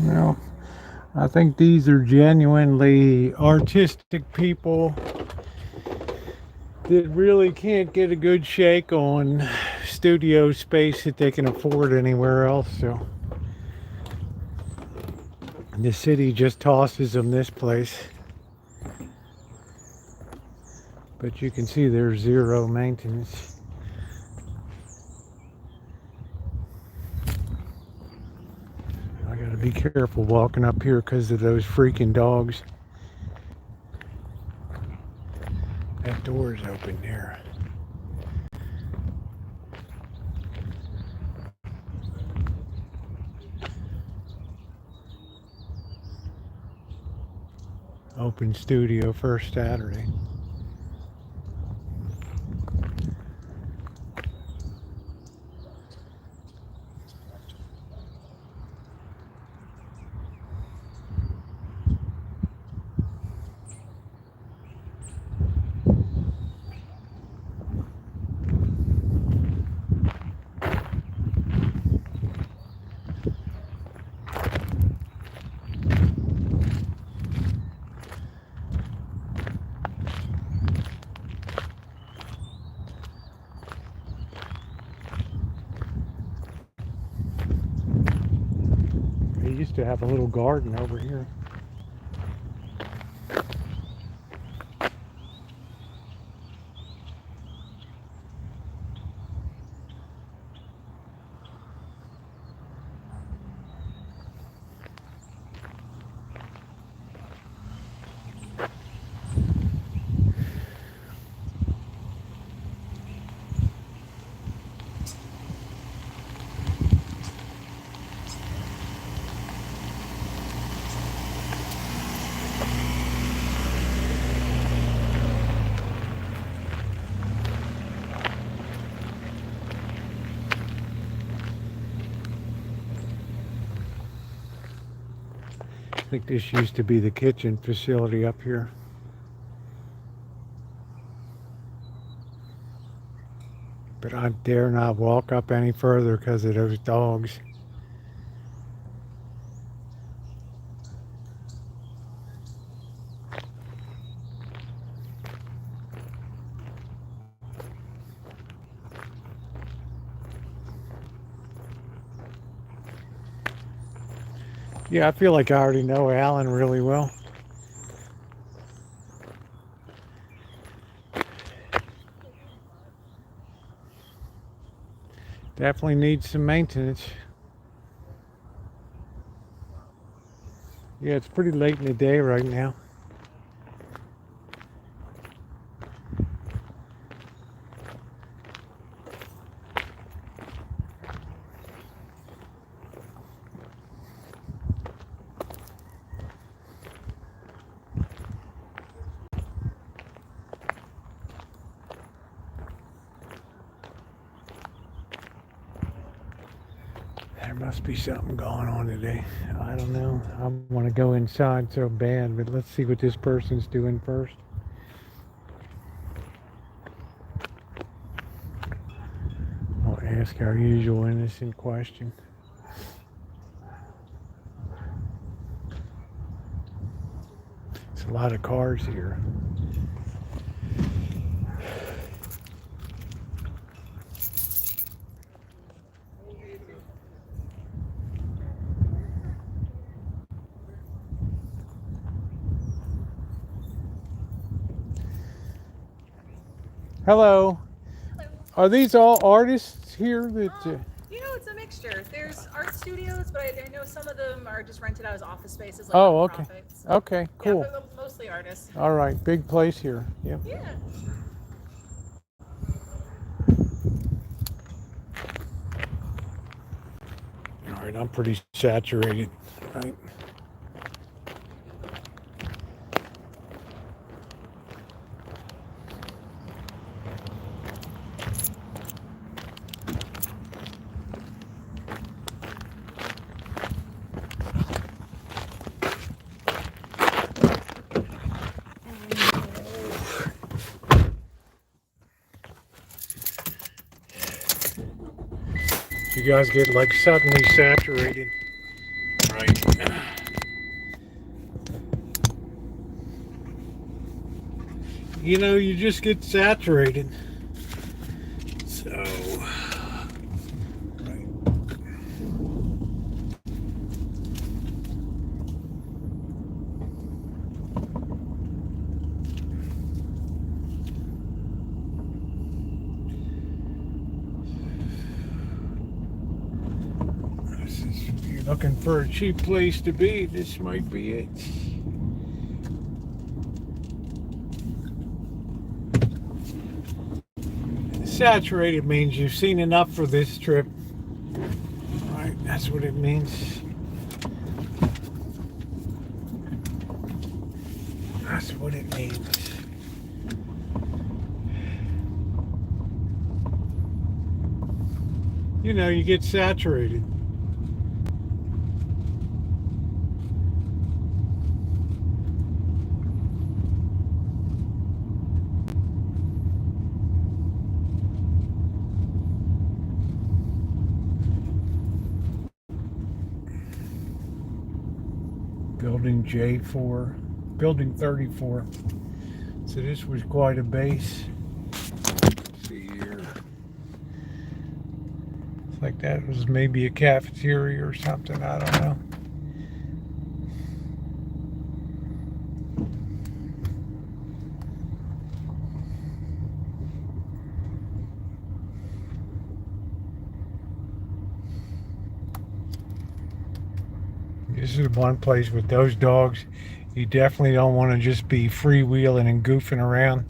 Well, I think these are genuinely artistic people that really can't get a good shake on studio space that they can afford anywhere else. So the city just tosses them this place. But you can see there's zero maintenance. I gotta be careful walking up here because of those freaking dogs. That door is open there. Open studio first Saturday. They used to have a little garden over here. I think this used to be the kitchen facility up here. But I dare not walk up any further because of those dogs. Yeah, I feel like I already know Alan really well. Definitely needs some maintenance. Yeah, it's pretty late in the day right now. There must be something going on today. I don't know. I want to go inside so bad, but let's see what this person's doing first. I'll ask our usual innocent question. There's a lot of cars here. Hello. Hello. Are these all artists here that It's a mixture. There's art studios, but I know some of them are just rented out as office spaces. Like Oh, okay. nonprofits. Okay, cool. Yeah, but mostly artists. All right, big place here. Yep. Yeah. All right, I'm pretty saturated. Right. You guys get like suddenly saturated, right? You know, you just get saturated. So, right. Looking for a cheap place to be. This might be it. Saturated means you've seen enough for this trip. Right, that's what it means. That's what it means. You know, you get saturated. Building J4, building 34. So this was quite a base. Let's see here. It's like that was maybe a cafeteria or something, I don't know. This is one place with those dogs, you definitely don't want to just be freewheeling and goofing around.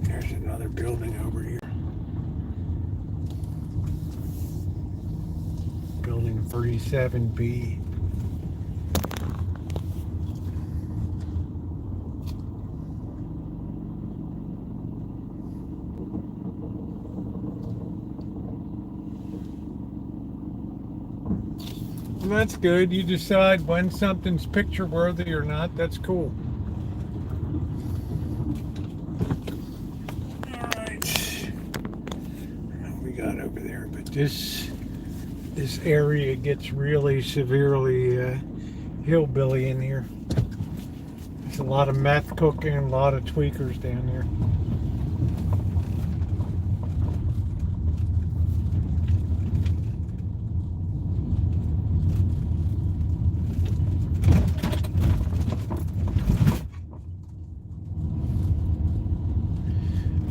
There's another building over here. Building 37B. And that's good. You decide when something's picture worthy or not. That's cool. Got over there, but this area gets really severely hillbilly in here. There's a lot of meth cooking, a lot of tweakers down there.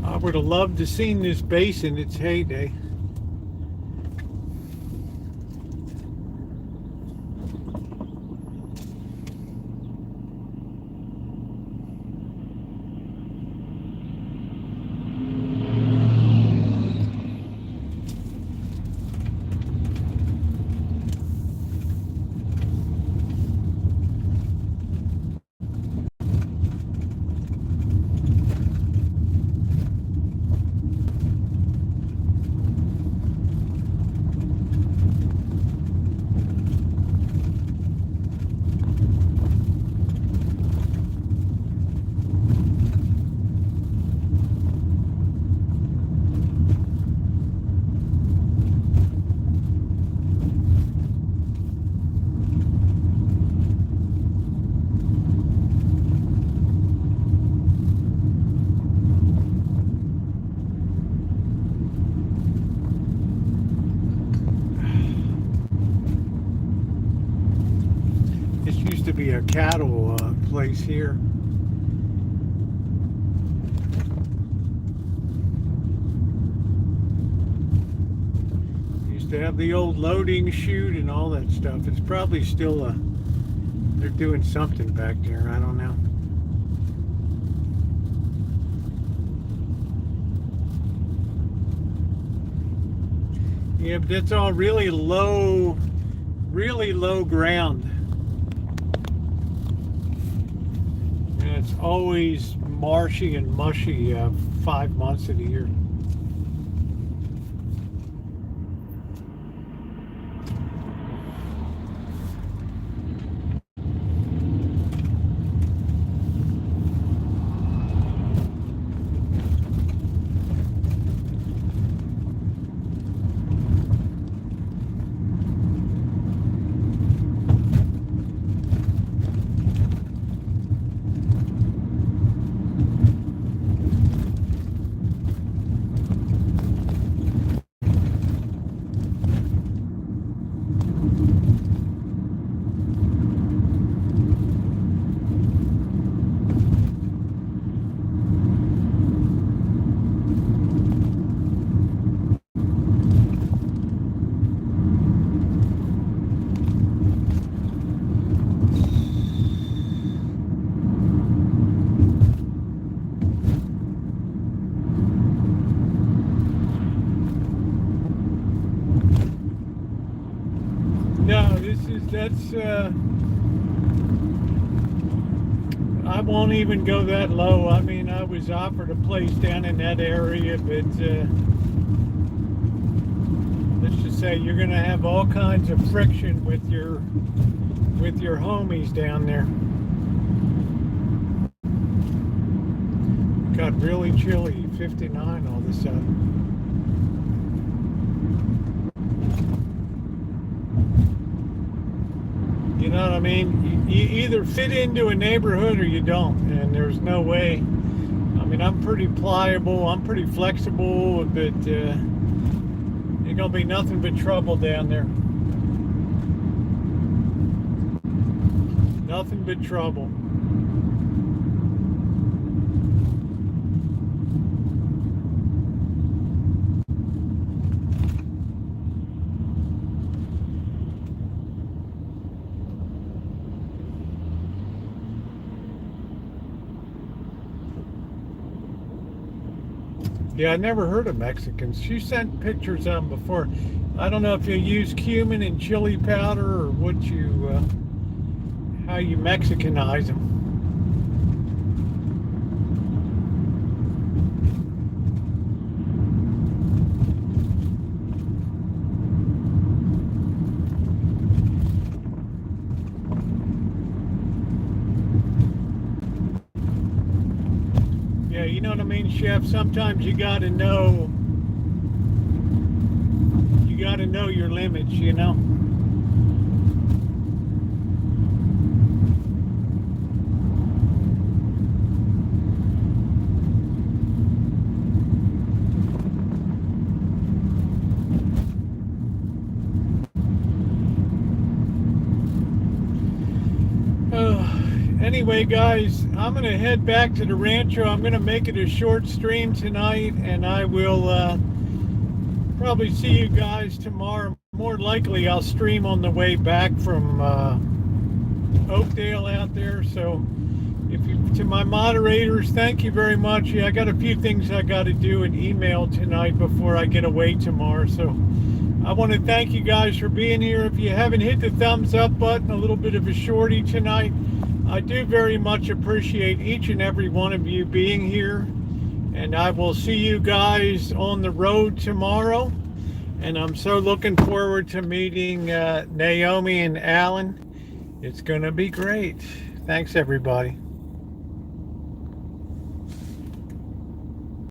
I would have loved to seen this base in its heyday. To be a cattle place here. Used to have the old loading chute and all that stuff. It's probably still they're doing something back there. I don't know. Yeah, but that's all really low ground. It's always marshy and mushy 5 months of the year. that's I won't even go that low. I mean, I was offered a place down in that area, but let's just say you're going to have all kinds of friction with your homies down there. Got really chilly, 59 all of a sudden. You know what I mean? You either fit into a neighborhood or you don't, and there's no way. I mean, I'm pretty pliable, I'm pretty flexible, but ain't gonna be nothing but trouble down there. Nothing but trouble. Yeah, I never heard of Mexicans. She sent pictures of them before. I don't know if you use cumin and chili powder or what you, how you Mexicanize them. Yeah, you know what I mean, Chef? Sometimes you gotta know your limits, you know? Anyway, guys, I'm going to head back to the Rancho. I'm going to make it a short stream tonight, and I will probably see you guys tomorrow. More likely, I'll stream on the way back from Oakdale out there. So, to my moderators, thank you very much. Yeah, I got a few things I got to do and email tonight before I get away tomorrow. So, I want to thank you guys for being here. If you haven't hit the thumbs up button, a little bit of a shorty tonight. I do very much appreciate each and every one of you being here. And I will see you guys on the road tomorrow. And I'm so looking forward to meeting Naomi and Alan. It's going to be great. Thanks, everybody.